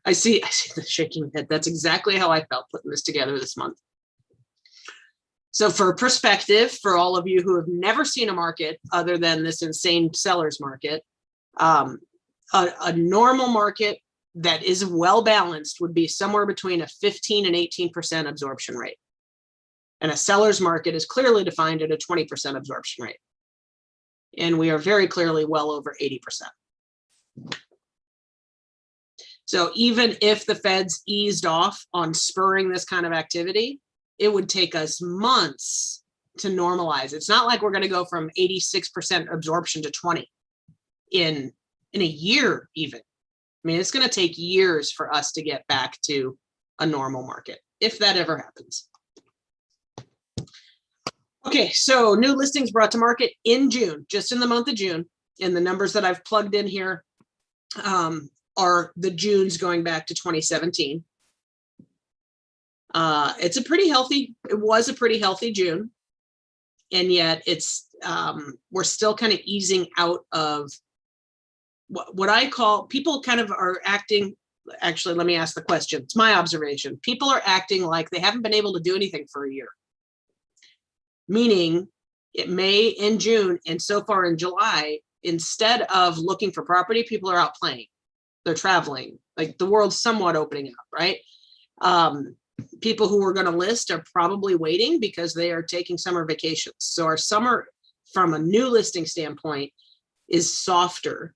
Speaker 12: I see the shaking head. That's exactly how I felt putting this together this month. So for perspective, for all of you who have never seen a market other than this insane seller's market, a normal market that is well balanced would be somewhere between a 15 and 18% absorption rate. And a seller's market is clearly defined at a 20% absorption rate. And we are very clearly well over 80%. So even if the Feds eased off on spurring this kind of activity, it would take us months to normalize. It's not like we're going to go from 86% absorption to 20 in a year even. I mean, it's going to take years for us to get back to a normal market, if that ever happens. Okay, so new listings brought to market in June, just in the month of June. And the numbers that I've plugged in here are the Junes going back to 2017. It was a pretty healthy June. And yet it's, we're still kind of easing out of what I call, people kind of are acting, actually, let me ask the question. It's my observation. People are acting like they haven't been able to do anything for a year. Meaning it May and June, and so far in July, instead of looking for property, people are out playing. They're traveling, like the world's somewhat opening up, right? People who are going to list are probably waiting because they are taking summer vacations. So our summer, from a new listing standpoint, is softer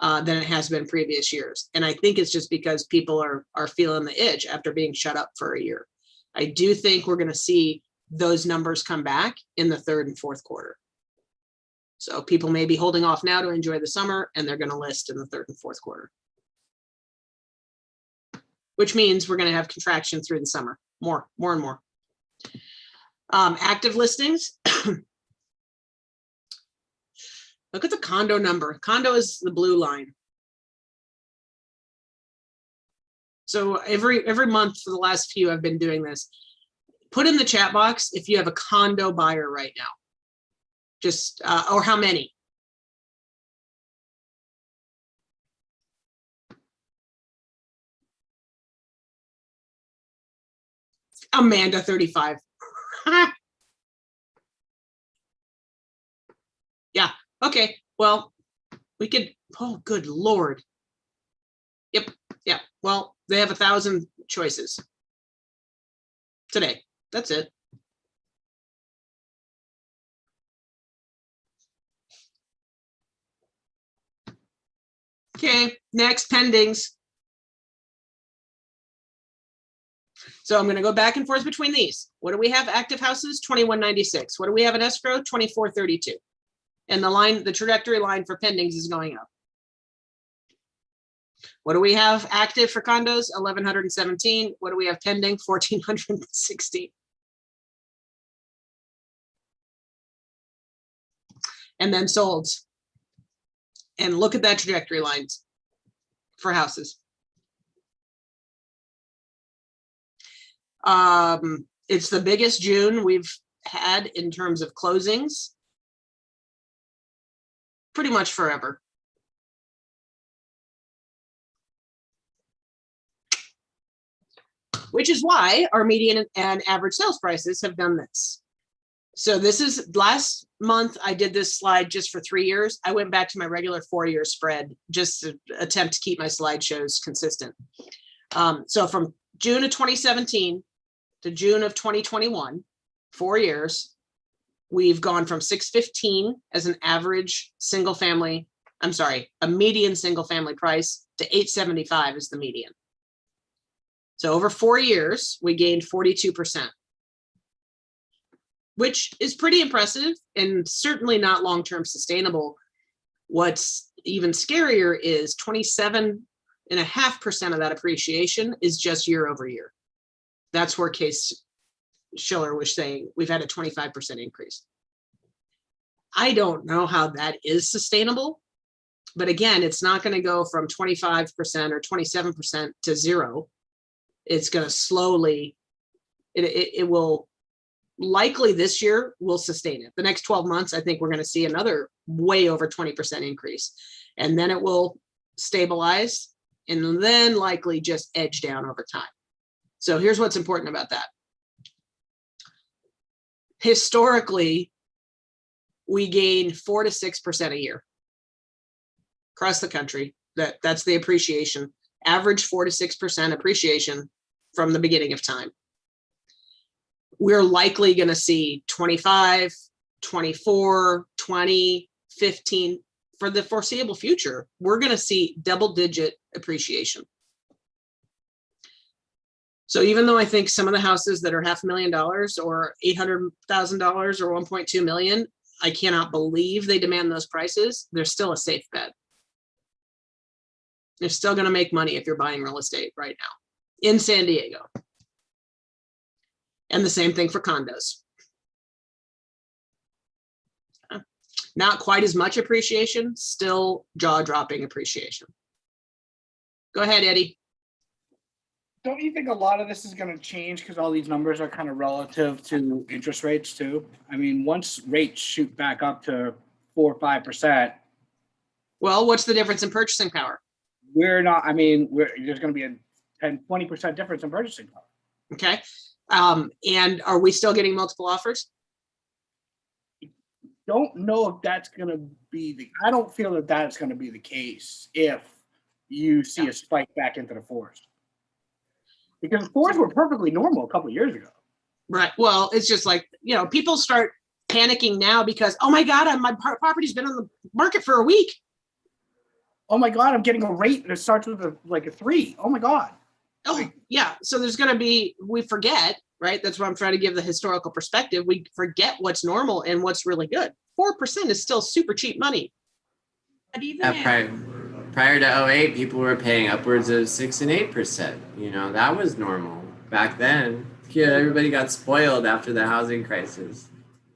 Speaker 12: than it has been previous years. And I think it's just because people are feeling the itch after being shut up for a year. I do think we're going to see those numbers come back in the third and fourth quarter. So people may be holding off now to enjoy the summer, and they're going to list in the third and fourth quarter. Which means we're going to have contraction through the summer, more and more. Active listings. Look at the condo number. Condo is the blue line. So every month for the last few, I've been doing this. Put in the chat box if you have a condo buyer right now. Just, or how many. Amanda, 35. Yeah, okay, well, we could, oh, good Lord. Yep, yeah, well, they have 1,000 choices today. That's it. Okay, next, pendings. So I'm going to go back and forth between these. What do we have? Active houses, 2196. What do we have in escrow? 2432. And the line, the trajectory line for pendings is going up. What do we have active for condos? 1117. What do we have pending? 1460. And then solds. And look at that trajectory lines for houses. It's the biggest June we've had in terms of closings pretty much forever. Which is why our median and average sales prices have done this. So this is last month, I did this slide just for 3 years. I went back to my regular 4-year spread just to attempt to keep my slideshows consistent. So from June of 2017 to June of 2021, 4 years, we've gone from 615 as an average single family, I'm sorry, a median single family price to 875 as the median. So over 4 years, we gained 42%, which is pretty impressive and certainly not long-term sustainable. What's even scarier is 27.5% of that appreciation is just year over year. That's worst case Schiller was saying, we've had a 25% increase. I don't know how that is sustainable, but again, it's not going to go from 25% or 27% to zero. It's going to slowly, it will likely this year will sustain it. The next 12 months, I think we're going to see another way over 20% increase, and then it will stabilize and then likely just edge down over time. So here's what's important about that. Historically, we gain 4 to 6% a year across the country. That's the appreciation, average 4 to 6% appreciation from the beginning of time. We're likely going to see 25, 24, 20, 15 for the foreseeable future. We're going to see double-digit appreciation. So even though I think some of the houses that are $500,000 or $800,000 or 1.2 million, I cannot believe they demand those prices, they're still a safe bet. You're still going to make money if you're buying real estate right now in San Diego. And the same thing for condos. Not quite as much appreciation, still jaw-dropping appreciation. Go ahead, Eddie.
Speaker 3: Don't you think a lot of this is going to change because all these numbers are kind of relative to interest rates too? I mean, once rates shoot back up to 4 or 5%.
Speaker 12: Well, what's the difference in purchasing power?
Speaker 3: There's going to be a 10, 20% difference in purchasing power.
Speaker 12: Okay. And are we still getting multiple offers?
Speaker 3: Don't know if that's going to be I don't feel that that's going to be the case if you see a spike back into the fours. Because fours were perfectly normal a couple of years ago.
Speaker 12: Right. Well, it's just like, people start panicking now because, oh my God, my property's been on the market for a week.
Speaker 3: Oh my God, I'm getting a rate that starts with a 3. Oh my God.
Speaker 12: Oh, yeah. So there's going to be, we forget, right? That's why I'm trying to give the historical perspective. We forget what's normal and what's really good. 4% is still super cheap money.
Speaker 8: But even
Speaker 9: prior to 08, people were paying upwards of 6 and 8%. That was normal back then. Everybody got spoiled after the housing crisis.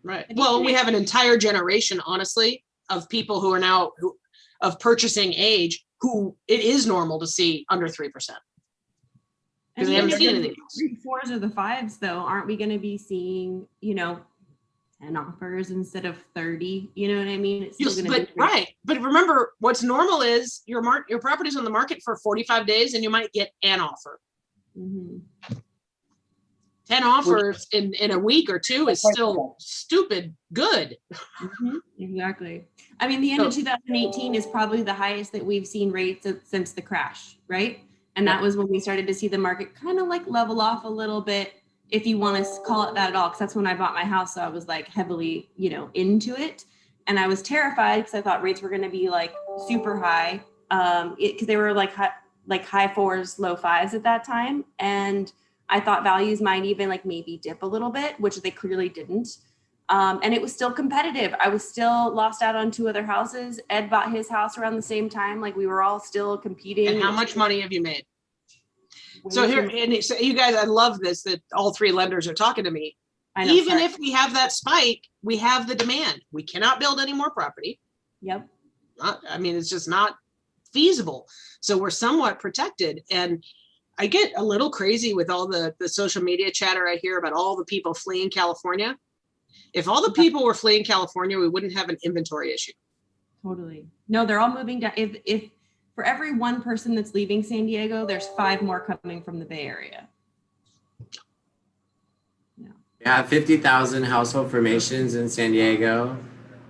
Speaker 12: Right. Well, we have an entire generation, honestly, of people who are now of purchasing age who it is normal to see under 3%. Because they haven't seen anything else.
Speaker 8: The 4s or the 5s, though, aren't we going to be seeing, 10 offers instead of 30? You know what I mean? It's still gonna be
Speaker 12: right. But remember, what's normal is your property's on the market for 45 days and you might get an offer.
Speaker 8: Mm-hmm.
Speaker 12: 10 offers in a week or two is still stupid good.
Speaker 8: Mm-hmm. Exactly. I mean, the end of 2018 is probably the highest that we've seen rates since the crash, right? And that was when we started to see the market kind of like level off a little bit, if you want to call it that at all, because that's when I bought my house. So I was like heavily, into it. And I was terrified because I thought rates were going to be like super high, because they were like high 4s, low 5s at that time. And I thought values might even maybe dip a little bit, which they clearly didn't. And it was still competitive. I was still lost out on 2 other houses. Ed bought his house around the same time. We were all still competing.
Speaker 12: And how much money have you made? So here, and so you guys, I love this, that all 3 lenders are talking to me. Even if we have that spike, we have the demand. We cannot build any more property.
Speaker 8: Yep.
Speaker 12: It's just not feasible. So we're somewhat protected. And I get a little crazy with all the social media chatter I hear about all the people fleeing California. If all the people were fleeing California, we wouldn't have an inventory issue.
Speaker 8: Totally. No, they're all moving down. If for every 1 person that's leaving San Diego, there's 5 more coming from the Bay Area.
Speaker 9: Yeah, 50,000 household formations in San Diego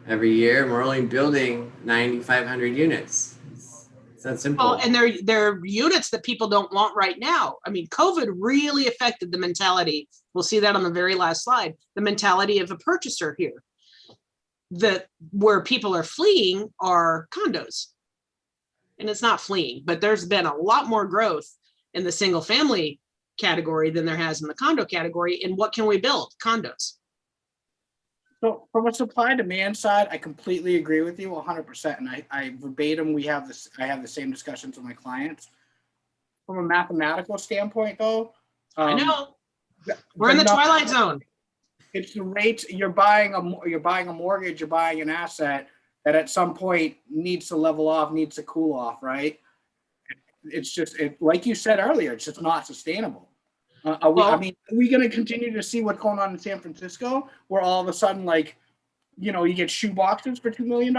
Speaker 9: every year. And we're only building 9,500 units. It's that simple.
Speaker 12: Oh, and they're units that people don't want right now. I mean, COVID really affected the mentality. We'll see that on the very last slide. The mentality of a purchaser here. Where people are fleeing are condos. And it's not fleeing, but there's been a lot more growth in the single family category than there has in the condo category. And what can we build? Condos.
Speaker 3: So from a supply demand side, I completely agree with you 100%. And I verbatim, I have the same discussions with my clients. From a mathematical standpoint though,
Speaker 12: I know. We're in the
Speaker 3: no-
Speaker 12: twilight zone.
Speaker 3: It's the rates. You're buying a mortgage, you're buying an asset that at some point needs to level off, needs to cool off, right? It's just, like you said earlier, it's just not sustainable. Are we going to continue to see what's going on in San Francisco, where all of a sudden, like, you get shoe boxes for $2 million?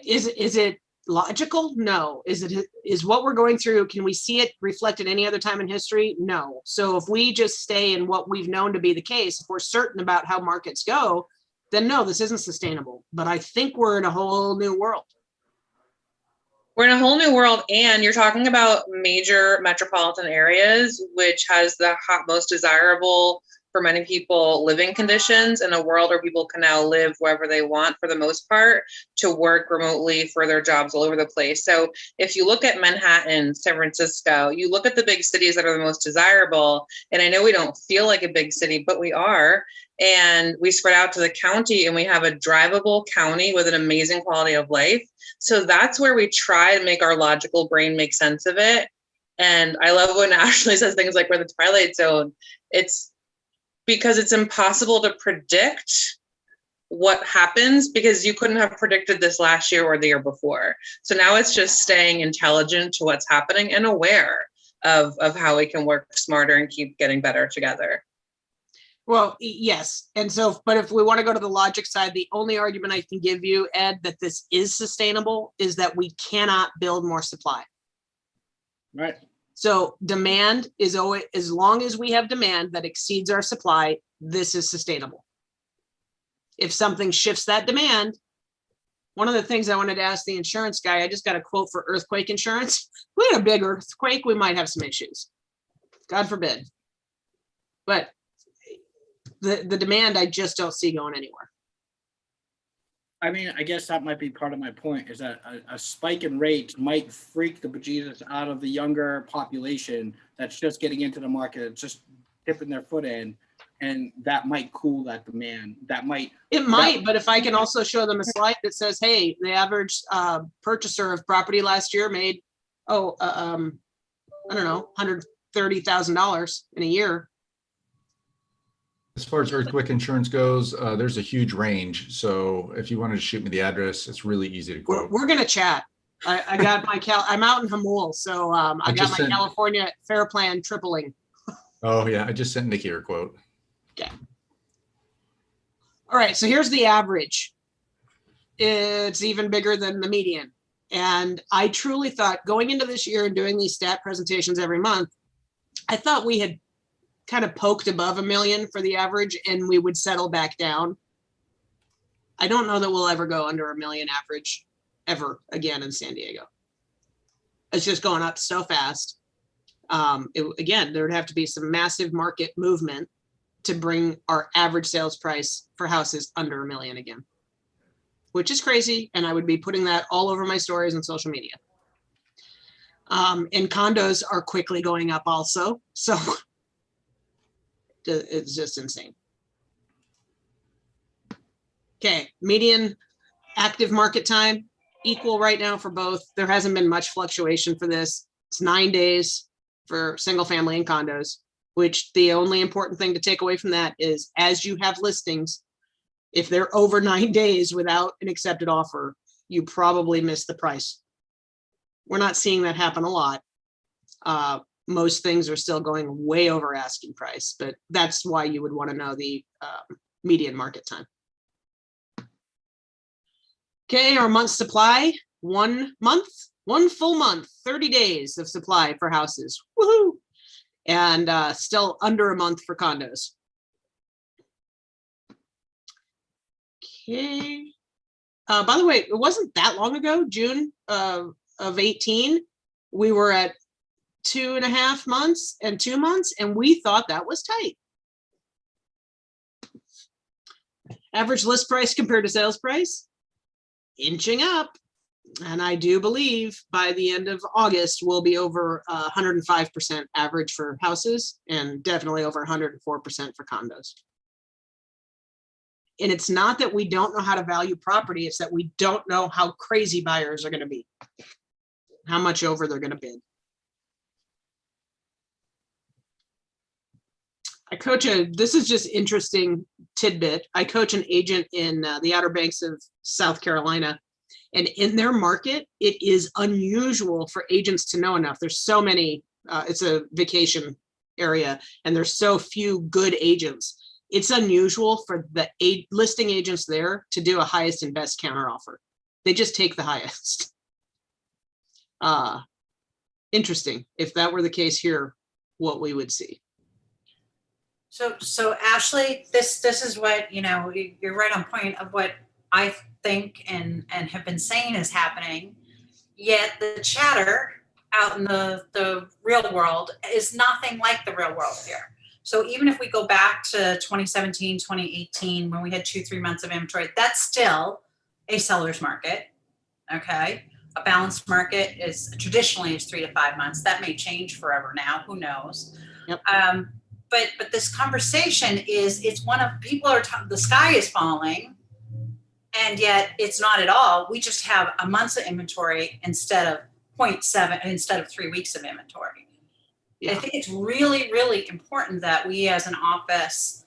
Speaker 12: Is it logical? No. Is what we're going through, can we see it reflected any other time in history? No. So if we just stay in what we've known to be the case, if we're certain about how markets go, then no, this isn't sustainable. But I think we're in a whole new world.
Speaker 1: We're in a whole new world, and you're talking about major metropolitan areas, which has the most desirable for many people living conditions in a world where people can now live wherever they want for the most part, to work remotely for their jobs all over the place. So if you look at Manhattan, San Francisco, you look at the big cities that are the most desirable, and I know we don't feel like a big city, but we are. And we spread out to the county, and we have a drivable county with an amazing quality of life. So that's where we try to make our logical brain make sense of it. And I love when Ashley says things like we're the twilight zone. It's because it's impossible to predict what happens, because you couldn't have predicted this last year or the year before. So now it's just staying intelligent to what's happening and aware of how we can work smarter and keep getting better together.
Speaker 12: Well, yes. And so, but if we want to go to the logic side, the only argument I can give you, Ed, that this is sustainable is that we cannot build more supply.
Speaker 3: Right.
Speaker 12: So demand is always, as long as we have demand that exceeds our supply, this is sustainable. If something shifts that demand, one of the things I wanted to ask the insurance guy, I just got a quote for earthquake insurance. If we had a big earthquake, we might have some issues. God forbid. But the demand, I just don't see going anywhere.
Speaker 3: I mean, I guess that might be part of my point, is that a spike in rates might freak the bejesus out of the younger population that's just getting into the market, just dipping their foot in, and that might cool that demand. It might,
Speaker 12: but if I can also show them a slide that says, hey, the average purchaser of property last year made, I don't know, $130,000 in a year.
Speaker 7: As far as earthquake insurance goes, there's a huge range. So if you wanted to shoot me the address, it's really easy to quote.
Speaker 12: We're going to chat. I got my I'm out in Hamul, so I got my California Fair Plan tripling.
Speaker 7: Oh yeah, I just sent Nikki her quote.
Speaker 12: Okay. All right, so here's the average. It's even bigger than the median. And I truly thought, going into this year and doing these stat presentations every month, I thought we had kind of poked above 1 million for the average and we would settle back down. I don't know that we'll ever go under 1 million average ever again in San Diego. It's just going up so fast. Again, there would have to be some massive market movement to bring our average sales price for houses under 1 million again, which is crazy. And I would be putting that all over my stories on social media. And condos are quickly going up also. So it's just insane. Okay, median active market time, equal right now for both. There hasn't been much fluctuation for this. It's 9 days for single family and condos, which the only important thing to take away from that is, as you have listings, if they're over 9 days without an accepted offer, you probably missed the price. We're not seeing that happen a lot. Most things are still going way over asking price, but that's why you would want to know the median market time. Okay, our month supply, 1 month, 1 full month, 30 days of supply for houses. Woohoo! And still under a month for condos. Okay. By the way, it wasn't that long ago, June of 18, we were at 2.5 months and 2 months, and we thought that was tight. Average list price compared to sales price, inching up. And I do believe by the end of August, we'll be over 105% average for houses and definitely over 104% for condos. And it's not that we don't know how to value property, it's that we don't know how crazy buyers are going to be, how much over they're going to bid. This is just interesting tidbit. I coach an agent in the Outer Banks of South Carolina, and in their market, it is unusual for agents to know enough. There's so many, it's a vacation area, and there's so few good agents. It's unusual for the listing agents there to do a highest and best counter offer. They just take the highest. Interesting. If that were the case here, what we would see.
Speaker 13: So Ashley, this is what, you're right on point of what I think and have been saying is happening. Yet the chatter out in the real world is nothing like the real world here. So even if we go back to 2017, 2018, when we had 2-3 months of inventory, that's still a seller's market. Okay. A balanced market is traditionally 3 to 5 months. That may change forever now. Who knows?
Speaker 12: Yep.
Speaker 13: But this conversation it's one of people are the sky is falling, and yet it's not at all. We just have a month's of inventory instead of 0.7 instead of 3 weeks of inventory. Yeah. I think it's really, really important that we as an office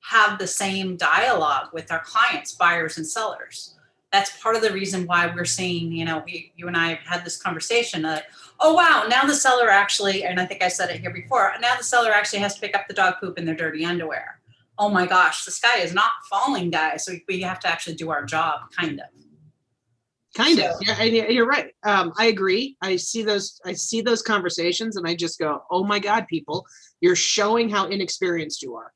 Speaker 13: have the same dialogue with our clients, buyers and sellers. That's part of the reason why we're seeing, you and I have had this conversation that, oh, wow, now the seller actually, and I think I said it here before, now the seller actually has to pick up the dog poop in their dirty underwear. Oh my gosh, the sky is not falling, guys. So we have to actually do our job, kind of.
Speaker 12: Yeah, you're right. I agree. I see those conversations and I just go, oh my God, people, you're showing how inexperienced you are.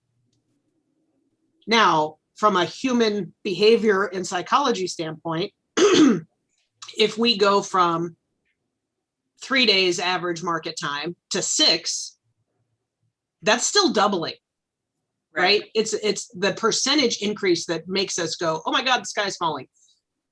Speaker 12: Now, from a human behavior and psychology standpoint, if we go from 3 days average market time to 6, that's still doubling, right? It's the percentage increase that makes us go, oh my God, the sky's falling,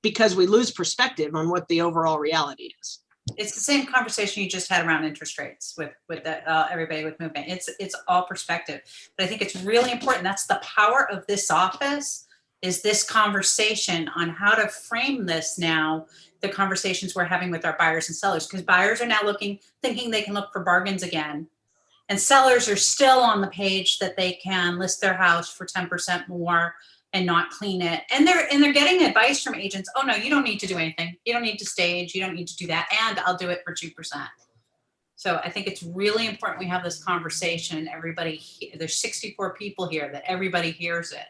Speaker 12: because we lose perspective on what the overall reality is.
Speaker 13: It's the same conversation you just had around interest rates with everybody with movement. It's all perspective, but I think it's really important. That's the power of this office, is this conversation on how to frame this now, the conversations we're having with our buyers and sellers, because buyers are now thinking they can look for bargains again. And sellers are still on the page that they can list their house for 10% more and not clean it. And they're getting advice from agents. Oh no, you don't need to do anything. You don't need to stage. You don't need to do that. And I'll do it for 2%. So I think it's really important we have this conversation. Everybody, there's 64 people here, that everybody hears it.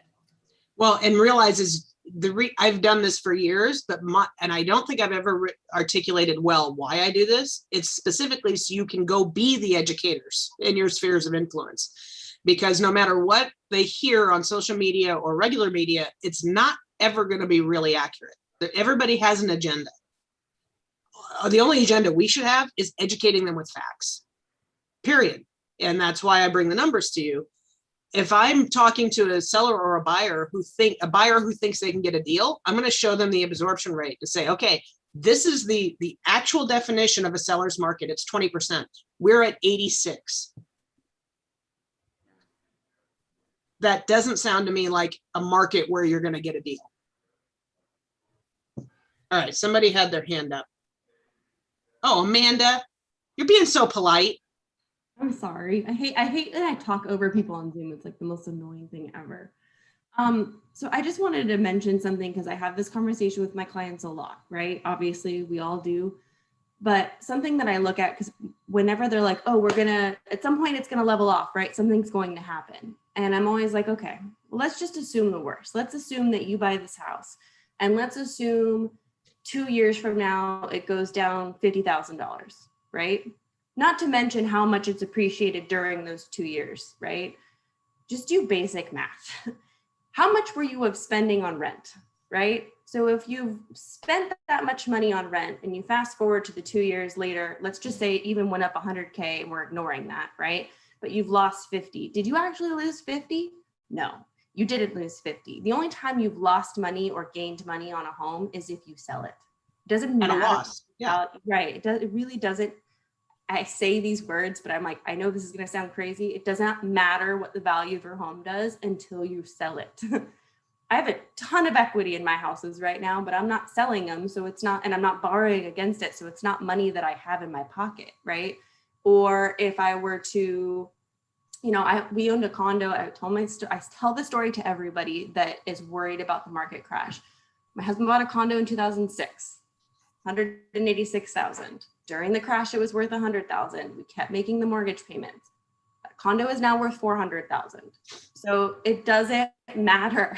Speaker 12: Well, and realizes I've done this for years, and I don't think I've ever articulated well why I do this. It's specifically so you can go be the educators in your spheres of influence. Because no matter what they hear on social media or regular media, it's not ever going to be really accurate. Everybody has an agenda. The only agenda we should have is educating them with facts, period. And that's why I bring the numbers to you. If I'm talking to a seller or a buyer who thinks they can get a deal, I'm going to show them the absorption rate to say, okay, this is the actual definition of a seller's market. It's 20%. We're at 86. That doesn't sound to me like a market where you're going to get a deal. All right, somebody had their hand up. Oh, Amanda, you're being so polite.
Speaker 8: I'm sorry. I hate that I talk over people on Zoom. It's like the most annoying thing ever. So I just wanted to mention something, because I have this conversation with my clients a lot, right? Obviously, we all do. But something that I look at, because whenever they're like, oh, at some point it's going to level off, right? Something's going to happen. And I'm always like, okay, well, let's just assume the worst. Let's assume that you buy this house, and let's assume 2 years from now, it goes down $50,000, right? Not to mention how much it's appreciated during those 2 years, right? Just do basic math. How much were you spending on rent, right? So if you've spent that much money on rent and you fast forward to the 2 years later, let's just say it even went up 100K, and we're ignoring that, right? But you've lost 50. Did you actually lose 50? No, you didn't lose 50. The only time you've lost money or gained money on a home is if you sell it. It doesn't matter.
Speaker 12: At a loss. Yeah.
Speaker 8: Right. It really doesn't. I say these words, but I'm like, I know this is going to sound crazy. It does not matter what the value of your home does until you sell it. I have a ton of equity in my houses right now, but I'm not selling them. So it's not, and I'm not borrowing against it. So it's not money that I have in my pocket, right? Or if I were to we owned a condo. I tell the story to everybody that is worried about the market crash. My husband bought a condo in 2006, 186,000. During the crash, it was worth 100,000. We kept making the mortgage payments. That condo is now worth 400,000. So it doesn't matter.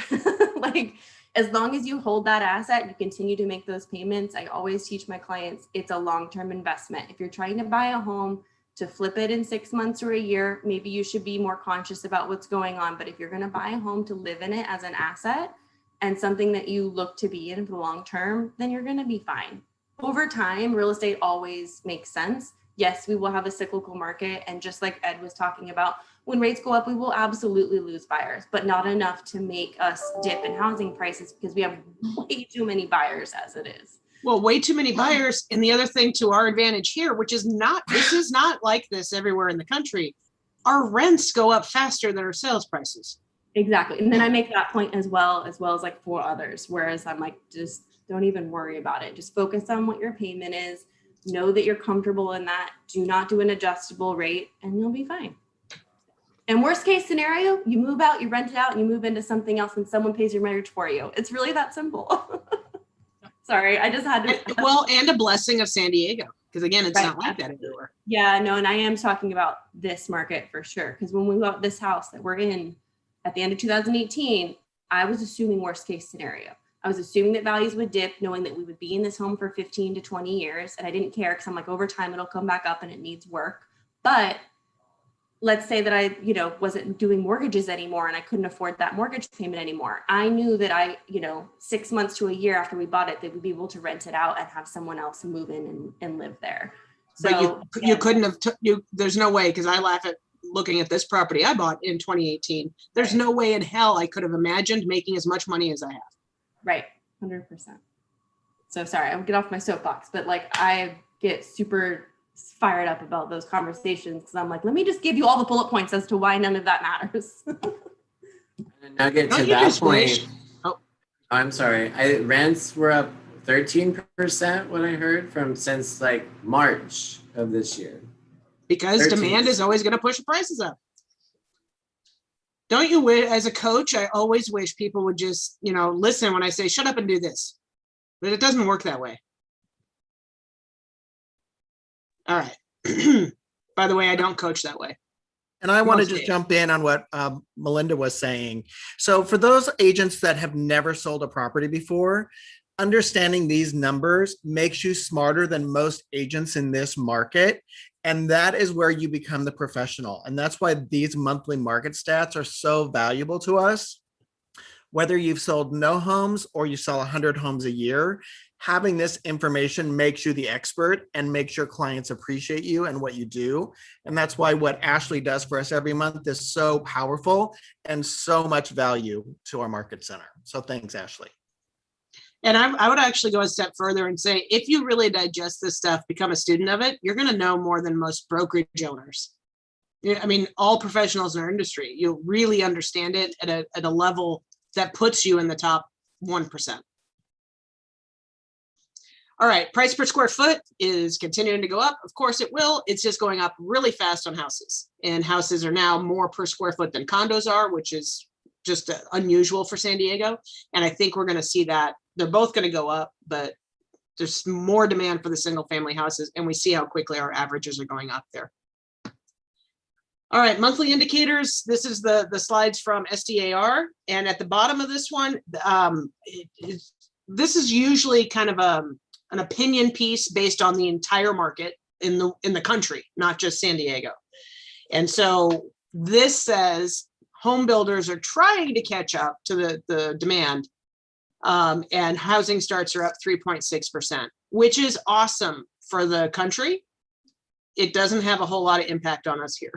Speaker 8: Like, as long as you hold that asset, you continue to make those payments. I always teach my clients, it's a long-term investment. If you're trying to buy a home to flip it in 6 months or a year, maybe you should be more conscious about what's going on. But if you're going to buy a home to live in it as an asset and something that you look to be in for the long term, then you're going to be fine. Over time, real estate always makes sense. Yes, we will have a cyclical market. And just like Ed was talking about, when rates go up, we will absolutely lose buyers, but not enough to make us dip in housing prices because we have way too many buyers as it is.
Speaker 12: Well, way too many buyers. And the other thing to our advantage here, this is not like this everywhere in the country. Our rents go up faster than our sales prices.
Speaker 8: Exactly. And then I make that point as well as like 4 others. Whereas I'm like, just don't even worry about it. Just focus on what your payment is. Know that you're comfortable in that. Do not do an adjustable rate and you'll be fine. And worst case scenario, you move out, you rent it out, and you move into something else and someone pays your marriage for you. It's really that simple. Sorry, I just had to.
Speaker 12: Well, and a blessing of San Diego, because again, it's not like that everywhere.
Speaker 8: Yeah, no, and I am talking about this market for sure. Because when we bought this house that we're in at the end of 2018, I was assuming worst case scenario. I was assuming that values would dip, knowing that we would be in this home for 15 to 20 years. And I didn't care because I'm like, over time, it'll come back up and it needs work. But let's say that I, wasn't doing mortgages anymore and I couldn't afford that mortgage payment anymore. I knew that 6 months to a year after we bought it, that we'd be able to rent it out and have someone else move in and live there. So
Speaker 12: but you couldn't have, there's no way, because I laugh at looking at this property I bought in 2018. There's no way in hell I could have imagined making as much money as I have.
Speaker 8: Right, 100%. So sorry, I would get off my soapbox, but I get super fired up about those conversations because I'm like, let me just give you all the bullet points as to why none of that matters.
Speaker 9: Now get to that point. Oh, I'm sorry. Rents were up 13%. What I heard since March of this year.
Speaker 12: Because 13. Demand is always going to push the prices up. Don't you wish, as a coach, I always wish people would just, listen when I say, shut up and do this. But it doesn't work that way. All right. By the way, I don't coach that way.
Speaker 14: And I want to just jump in on what Melinda was saying. So for those agents that have never sold a property before, understanding these numbers makes you smarter than most agents in this market. And that is where you become the professional. And that's why these monthly market stats are so valuable to us. Whether you've sold no homes or you sell 100 homes a year, having this information makes you the expert and makes your clients appreciate you and what you do. And that's why what Ashley does for us every month is so powerful and so much value to our market center. So thanks, Ashley.
Speaker 12: And I would actually go a step further and say, if you really digest this stuff, become a student of it, you're going to know more than most brokerage owners. I mean, all professionals in our industry, you'll really understand it at a level that puts you in the top 1%. All right, price per square foot is continuing to go up. Of course it will. It's just going up really fast on houses. And houses are now more per square foot than condos are, which is just unusual for San Diego. And I think we're going to see that. They're both going to go up, but there's more demand for the single family houses. And we see how quickly our averages are going up there. All right, monthly indicators. This is the slides from SDAR. And at the bottom of this one, this is usually kind of an opinion piece based on the entire market in the country, not just San Diego. And so this says home builders are trying to catch up to the demand, and housing starts are up 3.6%, which is awesome for the country. It doesn't have a whole lot of impact on us here.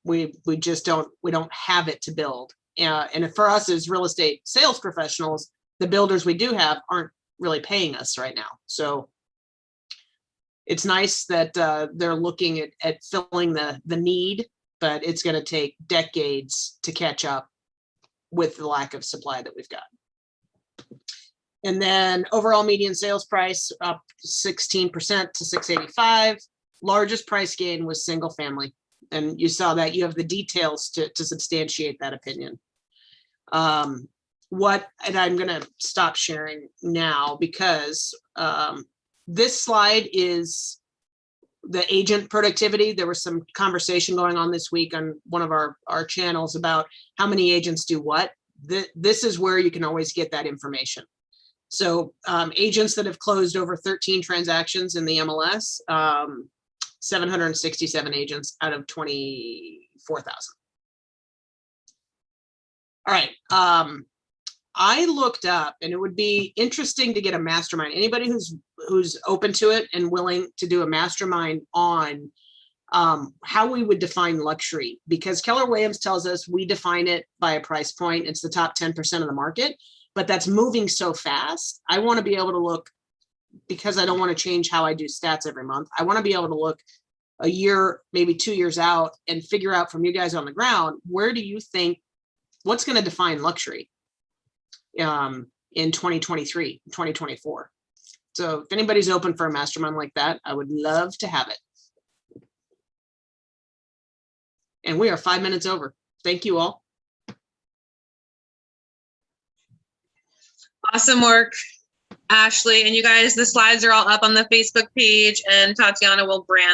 Speaker 12: We don't have it to build. And for us as real estate sales professionals, the builders we do have aren't really paying us right now. So it's nice that they're looking at filling the need, but it's going to take decades to catch up with the lack of supply that we've got. And then overall median sales price up 16% to 685. Largest price gain was single family, And you saw that you have the details to substantiate that opinion. And I'm going to stop sharing now because this slide is the agent productivity. There was some conversation going on this week on one of our channels about how many agents do what. This is where you can always get that information. So agents that have closed over 13 transactions in the MLS, 767 agents out of 24,000. All right. I looked up, and it would be interesting to get a mastermind. Anybody who's open to it and willing to do a mastermind on how we would define luxury, because Keller Williams tells us we define it by a price point. It's the top 10% of the market, but that's moving so fast. I want to be able to look, because I don't want to change how I do stats every month. I want to be able to look a year, maybe 2 years out and figure out from you guys on the ground, where do you think, what's going to define luxury in 2023, 2024. So if anybody's open for a mastermind like that, I would love to have it. And we are 5 minutes over. Thank you all.
Speaker 1: Awesome work, Ashley. And you guys, the slides are all up on the Facebook page, and Tatiana will brand